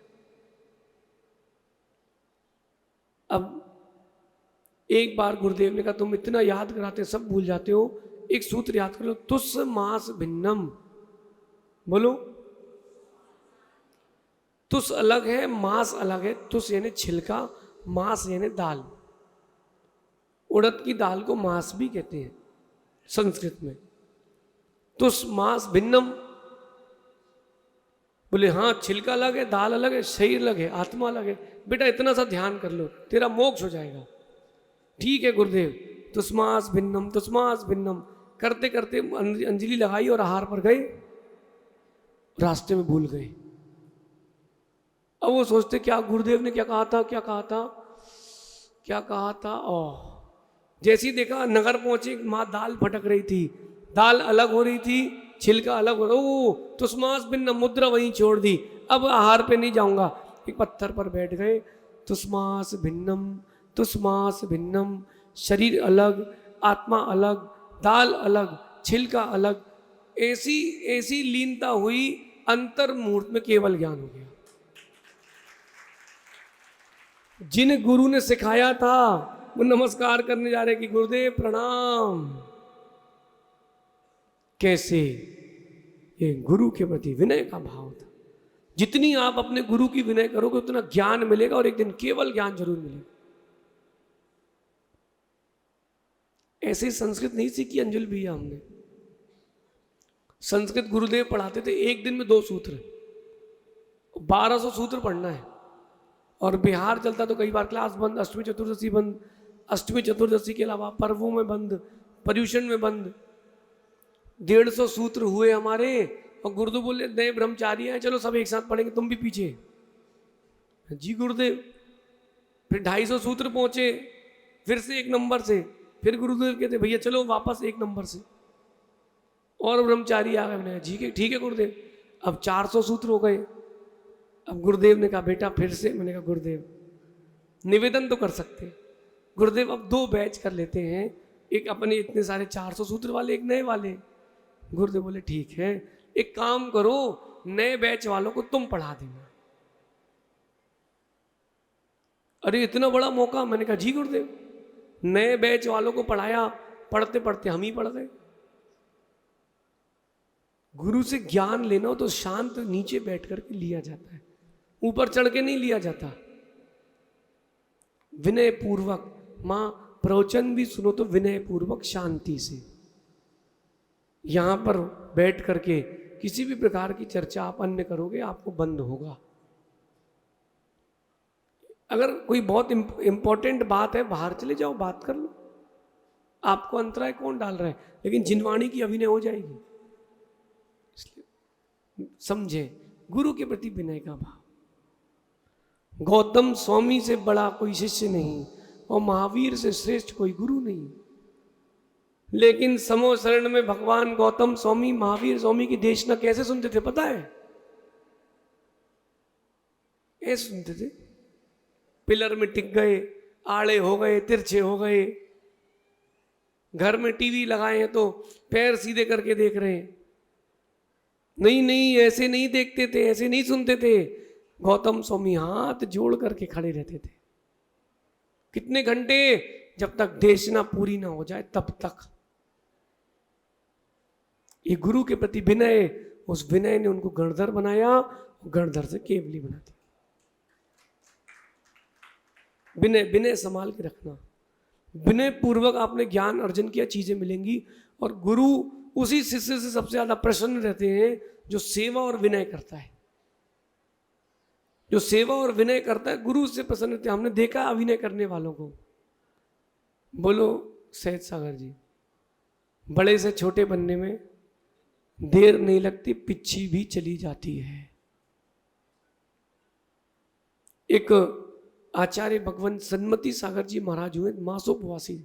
अब एक बार गुरुदेव ने कहा तुम इतना याद कराते सब भूल जाते हो, एक सूत्र याद कर लो, तुस मास भिन्नम। बोलो, तुस अलग है, मांस अलग है। तुस यानी छिलका, मांस यानी दाल। उड़द की दाल को मांस भी कहते हैं संस्कृत में। तुस मांस भिन्नम। बोले हाँ, छिलका अलग है, दाल अलग है, शरीर अलग है, आत्मा अलग है। बेटा इतना सा ध्यान कर लो, तेरा मोक्ष हो जाएगा। ठीक है गुरुदेव, तुस्मास भिन्नम, तुस्मास भिन्नम करते करते अंजलि लगाई और आहार पर गए, रास्ते में भूल गए। अब वो सोचते क्या गुरुदेव ने क्या कहा था, क्या कहा था, क्या कहा था। ओह, जैसे ही देखा नगर पहुंचे, माँ दाल फटक रही थी, दाल अलग हो रही थी, छिलका अलग हो रहा। ओ तुस्मास भिन्नम, मुद्रा वहीं छोड़ दी, अब आहार पे नहीं जाऊंगा। एक पत्थर पर बैठ गए। तुस्मास भिन्नम, तुस्मास भिन्नम, शरीर अलग, आत्मा अलग, दाल अलग, छिलका अलग। ऐसी ऐसी लीनता हुई, अंतर मुहूर्त में केवल ज्ञान हो गया। जिन गुरु ने सिखाया था वो नमस्कार करने जा रहे कि गुरुदेव प्रणाम। कैसे? ये गुरु के प्रति विनय का भाव था। जितनी आप अपने गुरु की विनय करोगे उतना ज्ञान मिलेगा, और एक दिन केवल ज्ञान जरूर मिलेगा। ऐसे संस्कृत नहीं सीखी अंजुल भैया हमने। संस्कृत गुरुदेव पढ़ाते थे, एक दिन में 2 सूत्र, 1200 सूत्र पढ़ना है। और बिहार चलता तो कई बार क्लास बंद, अष्टमी चतुर्दशी बंद, अष्टमी चतुर्दशी के अलावा पर्वों में बंद, पर्यूषण में बंद। 150 सूत्र हुए हमारे, और गुरुदेव बोले नए ब्रह्मचारी हैं, चलो सब एक साथ पढ़ेंगे, तुम भी पीछे। जी गुरुदेव। फिर 250 सूत्र पहुंचे, फिर से 1 नंबर से। फिर गुरुदेव कहते भैया चलो वापस 1 नंबर से, और ब्रह्मचारी आ गए। मैंने जी के ठीक है गुरुदेव। अब 400 सूत्र हो गए। अब गुरुदेव ने कहा बेटा फिर से। मैंने कहा गुरुदेव निवेदन तो कर सकते। गुरुदेव अब 2 बैच कर लेते हैं, एक अपने इतने सारे 400 सूत्र वाले, एक नए वाले। गुरुदेव बोले ठीक है, एक काम करो, नए बैच वालों को तुम पढ़ा देना। अरे इतना बड़ा मौका। मैंने कहा जी गुरुदेव। नए बैच वालों को पढ़ाया, पढ़ते पढ़ते हम ही पढ़ गए। गुरु से ज्ञान लेना हो तो शांत नीचे बैठ करके लिया जाता है, ऊपर चढ़ के नहीं लिया जाता। विनय पूर्वक। मां प्रवचन भी सुनो तो विनय पूर्वक शांति से। यहां पर बैठ करके किसी भी प्रकार की चर्चा आप अन्य करोगे आपको बंद होगा। अगर कोई बहुत इंपॉर्टेंट बात है बाहर चले जाओ, बात कर लो, आपको अंतराय कौन डाल रहा है। लेकिन जिनवाणी की अभिनय हो जाएगी। इसलिए समझे गुरु के प्रति विनय का भाव। गौतम स्वामी से बड़ा कोई शिष्य नहीं, और महावीर से श्रेष्ठ कोई गुरु नहीं। लेकिन समो शरण में भगवान गौतम स्वामी, महावीर स्वामी की देशना कैसे सुनते थे पता है? ऐसे सुनते थे, पिलर में टिक गए, आड़े हो गए, तिरछे हो गए। घर में टीवी लगाए हैं तो पैर सीधे करके देख रहे हैं। नहीं नहीं, ऐसे नहीं देखते थे, ऐसे नहीं सुनते थे। गौतम स्वामी हाथ जोड़ करके खड़े रहते थे। कितने घंटे? जब तक देशना पूरी ना हो जाए तब तक। ये गुरु के प्रति विनय, उस विनय ने उनको गणधर बनाया, गणधर से केवली बना दिया। विनय, विनय संभाल के रखना। विनय पूर्वक आपने ज्ञान अर्जन किया, चीजें मिलेंगी। और गुरु उसी शिष्य से सबसे ज्यादा प्रसन्न रहते हैं जो सेवा और विनय करता है। जो सेवा और विनय करता है गुरु उससे प्रसन्न रहते हैं। हमने देखा अभिनय करने वालों को। बोलो सहज सागर जी, बड़े से छोटे बनने में देर नहीं लगती, पिच्छी भी चली जाती है। एक आचार्य भगवान सन्मति सागर जी महाराज हुए, मासोपवासी,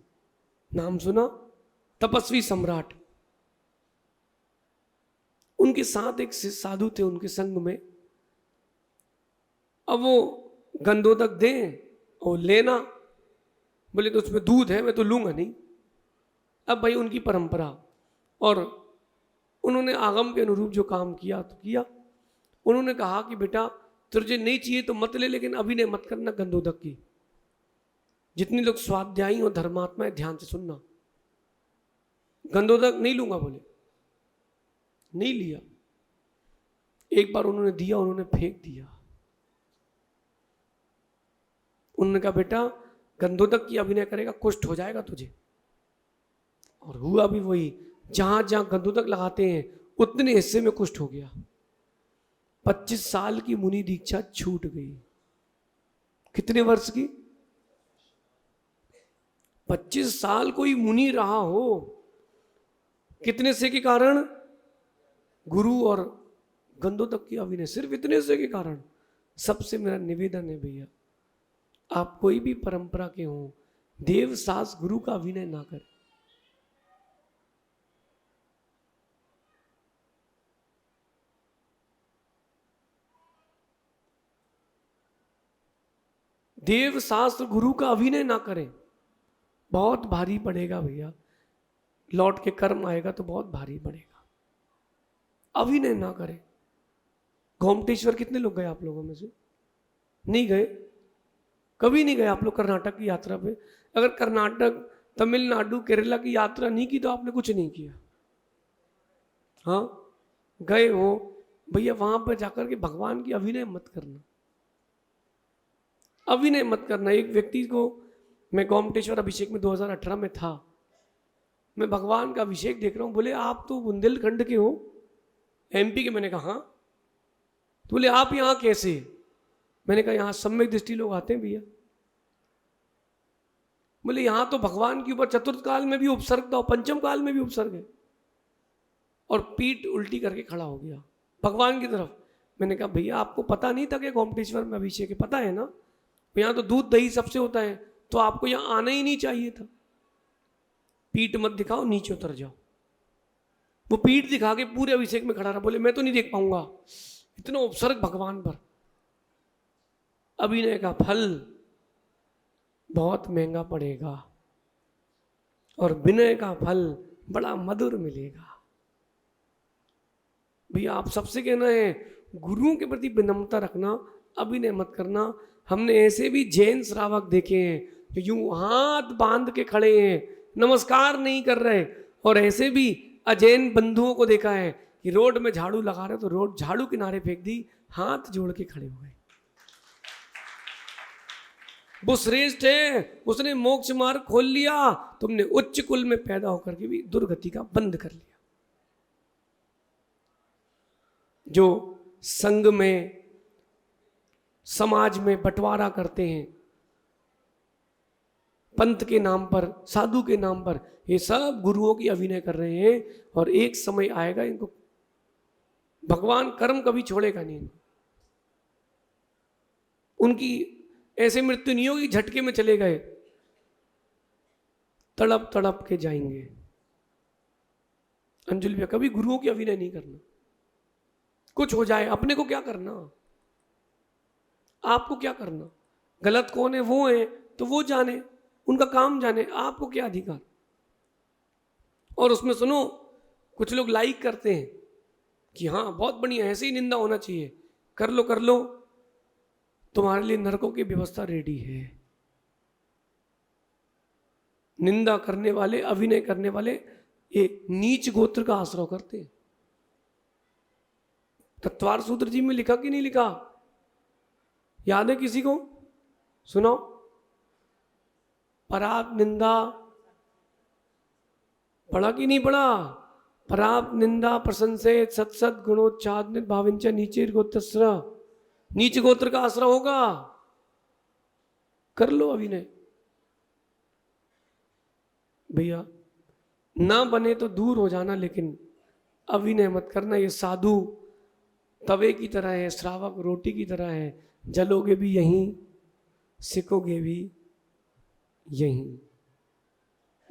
नाम सुना? तपस्वी सम्राट। उनके साथ एक साधु थे उनके संग में। अब वो गंधोदक दें और लेना, बोले तो उसमें दूध है, मैं तो लूंगा नहीं। अब भाई उनकी परंपरा, और उन्होंने आगम के अनुरूप जो काम किया तो किया। उन्होंने कहा कि बेटा तुझे नहीं चाहिए तो मत ले, लेकिन अभी नहीं मत करना गंधोदक की। जितने लोग स्वाध्यायी और धर्मात्मा है ध्यान से सुनना, गंधोदक नहीं लूंगा बोले, नहीं लिया। एक बार उन्होंने दिया, उन्होंने फेंक दिया। उन्होंने कहा बेटा गंधोदक की अभिनय करेगा कुष्ठ हो जाएगा तुझे। और हुआ भी वही, जहां जहां गंधोदक लगाते हैं उतने हिस्से में कुष्ठ हो गया। 25 साल की मुनि दीक्षा छूट गई। कितने वर्ष की? 25 साल कोई मुनि रहा हो, कितने से के कारण? गुरु और गंधोदक की अभिनय, सिर्फ इतने से के कारण। सबसे मेरा निवेदन है भैया, आप कोई भी परंपरा के हो, देव सास गुरु का अभिनय ना करें। देव शास्त्र गुरु का अभिनय ना करें, बहुत भारी पड़ेगा भैया। लौट के कर्म आएगा तो बहुत भारी पड़ेगा। अभिनय ना करें। गोमटेश्वर कितने लोग गए आप लोगों में से? नहीं गए? कभी नहीं गए आप लोग कर्नाटक की यात्रा पे? अगर कर्नाटक, तमिलनाडु, केरला की यात्रा नहीं की तो आपने कुछ नहीं किया। हाँ गए हो भैया, वहां पर जाकर के भगवान की अभिनय मत करना, अभिनय मत करना। एक व्यक्ति को, मैं गोमटेश्वर अभिषेक में 2018 में था, मैं भगवान का अभिषेक देख रहा हूँ, बोले आप तो बुंदेलखंड के हो, एमपी के। मैंने कहा हाँ। तो बोले आप यहाँ कैसे? मैंने कहा यहाँ सम्यक दृष्टि लोग आते हैं भैया। बोले यहाँ तो भगवान के ऊपर चतुर्थ काल में भी उपसर्ग था, पंचम काल में भी उपसर्ग है। और पीठ उल्टी करके खड़ा हो गया भगवान की तरफ। मैंने कहा भैया आपको पता नहीं था कि गोमटेश्वर में अभिषेक है? पता है ना, यहाँ तो दूध दही सबसे होता है, तो आपको यहाँ आना ही नहीं चाहिए था। पीठ मत दिखाओ, नीचे उतर जाओ। वो पीठ दिखा के पूरे अभिषेक में खड़ा रहा। बोले मैं तो नहीं देख पाऊंगा, इतना उपसर्ग भगवान पर। अभिनय का फल बहुत महंगा पड़ेगा और विनय का फल बड़ा मधुर मिलेगा। भैया आप सबसे कहना है गुरुओं के प्रति विनम्रता रखना, अभिनय मत करना। हमने ऐसे भी जैन श्रावक देखे हैं जो यूं हाथ बांध के खड़े हैं, नमस्कार नहीं कर रहे। और ऐसे भी अजैन बंधुओं को देखा है कि रोड में झाड़ू लगा रहे तो रोड झाड़ू किनारे फेंक दी, हाथ जोड़ के खड़े हो गए। वो श्रेष्ठ है, उसने मोक्ष मार्ग खोल लिया, तुमने उच्च कुल में पैदा होकर के भी दुर्गति का बंद कर लिया। जो संघ में, समाज में बंटवारा करते हैं पंथ के नाम पर, साधु के नाम पर, ये सब गुरुओं की अभिनय कर रहे हैं। और एक समय आएगा इनको भगवान कर्म कभी छोड़ेगा नहीं। उनकी ऐसे मृत्यु नहीं होगी झटके में चले गए, तड़प तड़प के जाएंगे। अंजुल भैया कभी गुरुओं की अभिनय नहीं करना। कुछ हो जाए अपने को क्या करना, आपको क्या करना? गलत कौन है वो है तो वो जाने, उनका काम जाने, आपको क्या अधिकार? और उसमें सुनो, कुछ लोग लाइक करते हैं कि हाँ बहुत बढ़िया, ऐसे ही निंदा होना चाहिए, कर लो कर लो, तुम्हारे लिए नरकों की व्यवस्था रेडी है। निंदा करने वाले, अभिनय करने वाले ये नीच गोत्र का आश्रय करते हैं। तत्वार सूत्र जी में लिखा कि नहीं लिखा? याद है किसी को? सुनो, पराप निंदा पढ़ा कि नहीं पढ़ा? पराप निंदा प्रशंसित सत्सत गुणोच्चाद भाविंच नीचे गोत्र, नीच गोत्र का आश्रय होगा। कर लो अभिनय भैया, ना बने तो दूर हो जाना, लेकिन अभिनय मत करना। ये साधु तवे की तरह है, श्रावक रोटी की तरह है, जलोगे भी यहीं, सिकोगे भी यहीं।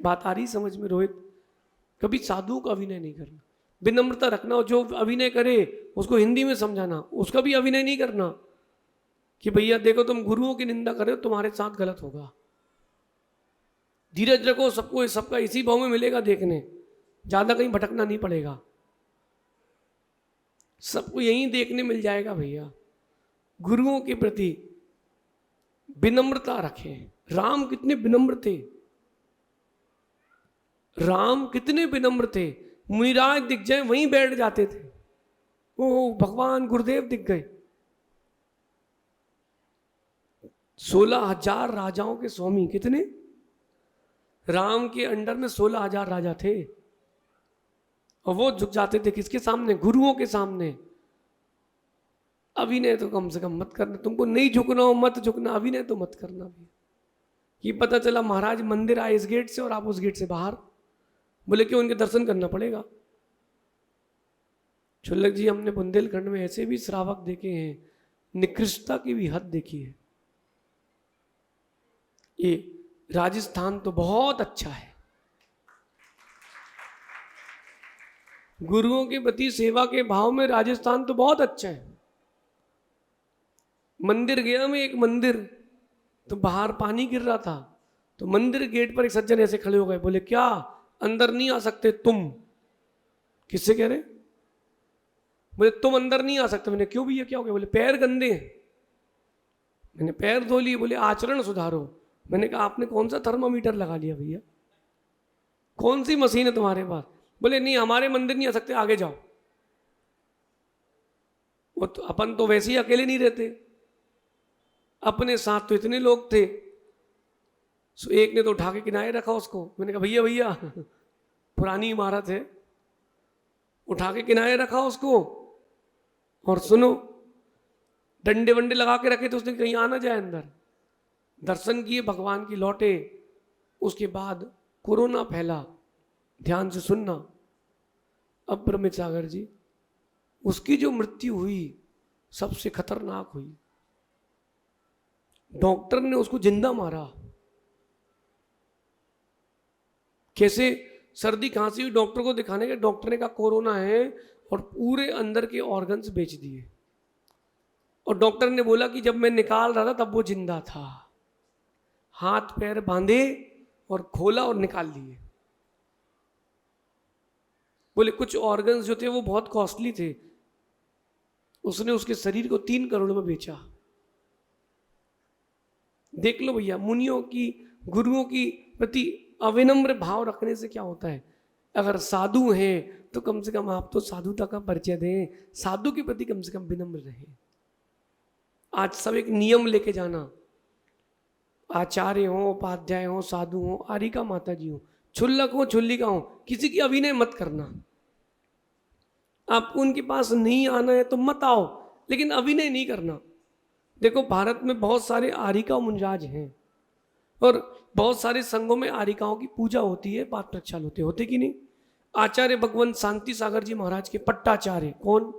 बात आ रही समझ में रोहित? कभी साधुओं का अभिनय नहीं करना, विनम्रता रखना। और जो अभिनय करे उसको हिंदी में समझाना, उसका भी अभिनय नहीं करना कि भैया देखो तुम गुरुओं की निंदा कर रहे हो, तुम्हारे साथ गलत होगा। धीरज रखो, सबको सबका इसी भाव में मिलेगा देखने, ज्यादा कहीं भटकना नहीं पड़ेगा, सबको यहीं देखने मिल जाएगा भैया। गुरुओं के प्रति विनम्रता रखें। राम कितने विनम्र थे, राम कितने विनम्र थे। मुनिराज दिख जाए वहीं बैठ जाते थे। ओ भगवान गुरुदेव दिख गए। 16,000 राजाओं के स्वामी, कितने? राम के अंडर में 16,000 राजा थे और वो झुक जाते थे किसके सामने? गुरुओं के सामने। अभिनय तो कम से कम मत करना, तुमको नहीं झुकना हो मत झुकना, अभिनय तो मत करना भी। ये पता चला महाराज मंदिर आए इस गेट से और आप उस गेट से बाहर, बोले क्यों? उनके दर्शन करना पड़ेगा। छुल्लक जी, हमने बुंदेलखंड में ऐसे भी श्रावक देखे हैं, निकृष्टता की भी हद देखी है। ये राजस्थान तो बहुत अच्छा है, गुरुओं के प्रति सेवा के भाव में राजस्थान तो बहुत अच्छा है। मंदिर गया मैं, एक मंदिर तो बाहर पानी गिर रहा था, तो मंदिर गेट पर एक सज्जन ऐसे खड़े हो गए, बोले क्या अंदर नहीं आ सकते तुम? किससे कह रहे? बोले तुम अंदर नहीं आ सकते। मैंने क्यों भैया क्या हो गया? बोले पैर गंदे हैं। मैंने पैर धो लिए। बोले आचरण सुधारो। मैंने कहा आपने कौन सा थर्मामीटर लगा लिया भैया, कौन सी मशीन है तुम्हारे पास? बोले नहीं हमारे मंदिर नहीं आ सकते, आगे जाओ। वो तो अपन तो वैसे ही अकेले नहीं रहते, अपने साथ तो इतने लोग थे। सो एक ने तो उठा के किनारे रखा उसको। मैंने कहा भैया भैया पुरानी इमारत है, उठा के किनारे रखा उसको। और सुनो, डंडे वंडे लगा के रखे थे उसने, कहीं आ ना जाए अंदर। दर्शन किए भगवान की, लौटे। उसके बाद कोरोना फैला। ध्यान से सुनना, अब प्रमित सागर जी, उसकी जो मृत्यु हुई सबसे खतरनाक हुई। डॉक्टर ने उसको जिंदा मारा। कैसे? सर्दी खांसी हुई, डॉक्टर को दिखाने के, डॉक्टर ने कहा कोरोना है, और पूरे अंदर के ऑर्गन्स बेच दिए। और डॉक्टर ने बोला कि जब मैं निकाल रहा था तब वो जिंदा था। हाथ पैर बांधे और खोला और निकाल लिए। बोले कुछ ऑर्गन्स जो थे वो बहुत कॉस्टली थे, उसने उसके शरीर को 3 करोड़ में बेचा। देख लो भैया, मुनियों की, गुरुओं की प्रति अविनम्र भाव रखने से क्या होता है। अगर साधु हैं तो कम से कम आप तो साधुता का परिचय दें, साधु के प्रति कम से कम विनम्र रहें। आज सब एक नियम लेके जाना, आचार्य हो, उपाध्याय हो, साधु हो, आरिका माता जी हो, छुल्लक हो, छुल्लिका हो, किसी की अभिनय मत करना। आपको उनके पास नहीं आना है तो मत आओ, लेकिन अभिनय नहीं करना। देखो भारत में बहुत सारे आरिका मुनिराज हैं और बहुत सारे संघों में आरिकाओं की पूजा होती है, पाठ प्रक्षाल होते कि नहीं? आचार्य भगवान शांति सागर जी महाराज के पट्टाचार्य कौन?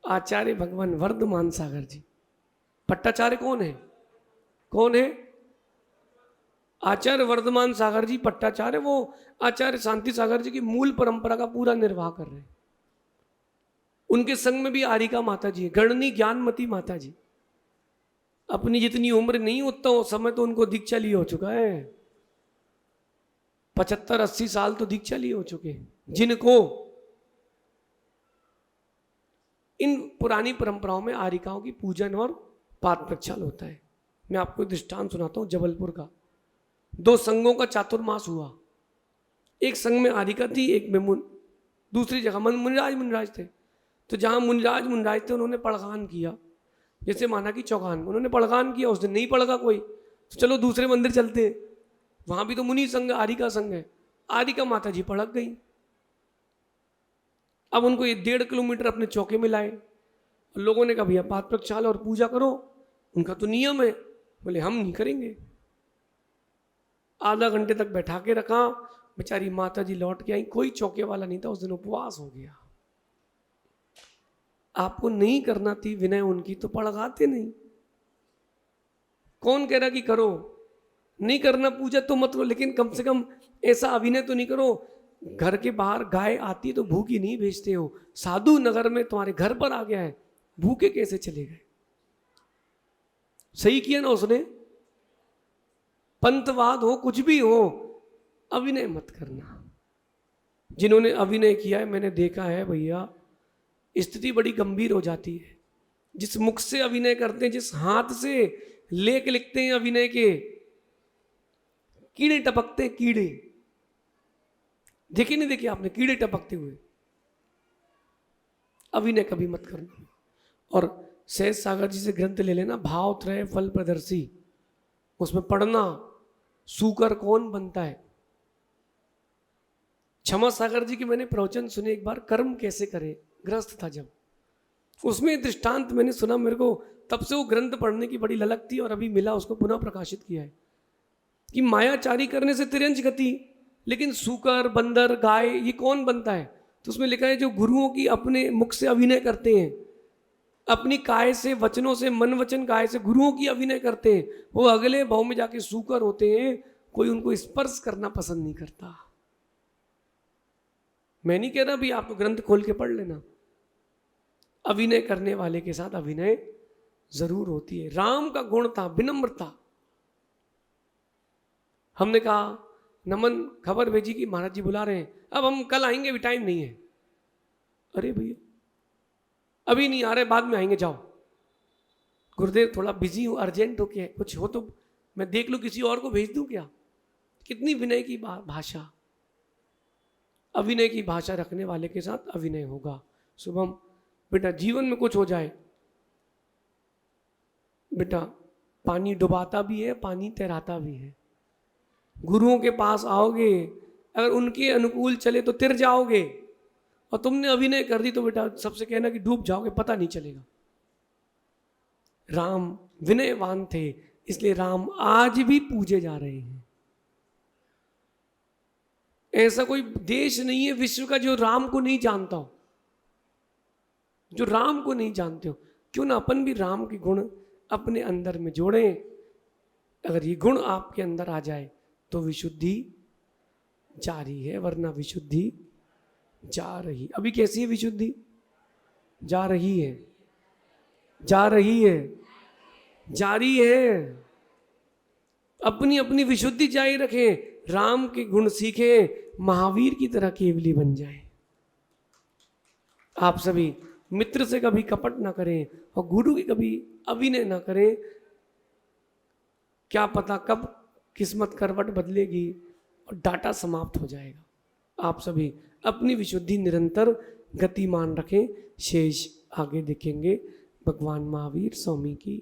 आचार्य भगवान वर्धमान सागर जी। पट्टाचार्य कौन है? कौन है? आचार्य वर्धमान सागर जी पट्टाचार्य, वो आचार्य शांति सागर जी की मूल परंपरा का पूरा निर्वाह कर रहे हैं। उनके संग में भी आरिका माता जी है, गणनी ज्ञानमती माता जी। अपनी जितनी उम्र नहीं उतना समय तो उनको दीक्षा लिए हो चुका है, 75-80 साल तो दीक्षा लिए हो चुके हैं, जिनको इन पुरानी परंपराओं में आरिकाओं की पूजन और पाठ प्रक्षाल होता है। मैं आपको दृष्टांत सुनाता हूँ जबलपुर का। 2 संघों का चातुर्मास हुआ। एक संघ में आरिका थी, एक में दूसरी जगह मुनिराज थे। तो जहां मुनिराज थे उन्होंने पड़गान किया, जैसे माना कि चौगान, उन्होंने पड़गान किया, उस दिन नहीं पड़गा कोई, तो चलो दूसरे मंदिर चलते हैं, वहां भी तो मुनि संघ, आरिका संघ है। आरिका माता जी पड़क गई। अब उनको ये 1.5 किलोमीटर अपने चौके में लाए। लोगों ने कहा भैया पाठ प्रक्षाल और पूजा करो, उनका तो नियम है। बोले हम नहीं करेंगे। आधा घंटे तक बैठा के रखा, बेचारी माता जी लौट के आई, कोई चौके वाला नहीं था, उस दिन उपवास हो गया। आपको नहीं करना थी विनय उनकी, तो पड़गाते नहीं। कौन कह रहा कि करो, नहीं करना पूजा तो मत करो, लेकिन कम से कम ऐसा अभिनय तो नहीं करो। घर के बाहर गाय आती तो भूखी नहीं भेजते हो, साधु नगर में तुम्हारे घर पर आ गया है, भूखे कैसे चले गए? सही किया ना उसने। पंथवाद हो कुछ भी हो, अभिनय मत करना। जिन्होंने अभिनय किया है मैंने देखा है भैया, स्थिति बड़ी गंभीर हो जाती है। जिस मुख से अभिनय करते हैं, जिस हाथ से लेख लिखते हैं अभिनय के, कीड़े टपकते हैं, कीड़े देखे नहीं देखे आपने कीड़े टपकते हुए? अभिनय कभी मत करना। और सहज सागर जी से ग्रंथ ले लेना, भाव त्रय फल प्रदर्शी, उसमें पढ़ना सूकर कौन बनता है। क्षमा सागर जी के मैंने प्रवचन सुने एक बार, कर्म कैसे करें, ग्रस्त था जब, उसमें दृष्टांत मैंने सुना, मेरे को तब से वो ग्रंथ पढ़ने की बड़ी ललक थी और अभी मिला, उसको पुनः प्रकाशित किया है कि मायाचारी करने से तिरंज गति, लेकिन सूकर बंदर गाय ये कौन बनता है? तो उसमें लिखा है जो गुरुओं की अपने मुख से अभिनय करते हैं, अपनी काय से वचनों से, मन वचन काय से गुरुओं की अभिनय करते हैं, वो अगले भाव में जाके सूकर होते हैं, कोई उनको स्पर्श करना पसंद नहीं करता। मैं नहीं कह रहा भी आप तो ग्रंथ खोल के पढ़ लेना, अभिनय करने वाले के साथ अभिनय जरूर होती है। राम का गुण था विनम्रता। हमने कहा नमन खबर भेजी कि महाराज जी बुला रहे हैं, अब हम कल आएंगे, अभी टाइम नहीं है। अरे भैया अभी नहीं आ रहे, बाद में आएंगे, जाओ। गुरुदेव थोड़ा बिजी हूं, अर्जेंट हो के, कुछ हो तो मैं देख लूं, किसी और को भेज दूं क्या? कितनी विनय की भाषा। अभिनय की भाषा रखने वाले के साथ अभिनय होगा। शुभम बेटा जीवन में कुछ हो जाए, बेटा पानी डुबाता भी है, पानी तैराता भी है। गुरुओं के पास आओगे, अगर उनके अनुकूल चले तो तिर जाओगे, और तुमने अभिनय कर दी तो बेटा सबसे कहना कि डूब जाओगे, पता नहीं चलेगा। राम विनयवान थे, इसलिए राम आज भी पूजे जा रहे हैं। ऐसा कोई देश नहीं है विश्व का जो राम को नहीं जानता हो, जो राम को नहीं जानते हो। क्यों ना अपन भी राम के गुण अपने अंदर में जोड़ें। अगर ये गुण आपके अंदर आ जाए तो विशुद्धि जारी है, वरना विशुद्धि जा रही। अभी कैसी है विशुद्धि? जा रही है, जा रही है, जारी है। अपनी अपनी विशुद्धि जारी रखें, राम के गुण सीखें, महावीर की तरह केवली बन जाएं। आप सभी मित्र से कभी कपट ना करें और गुरु की कभी अभिनय ना करें। क्या पता कब किस्मत करवट बदलेगी और डाटा समाप्त हो जाएगा। आप सभी अपनी विशुद्धि निरंतर गतिमान रखें। शेष आगे देखेंगे। भगवान महावीर स्वामी की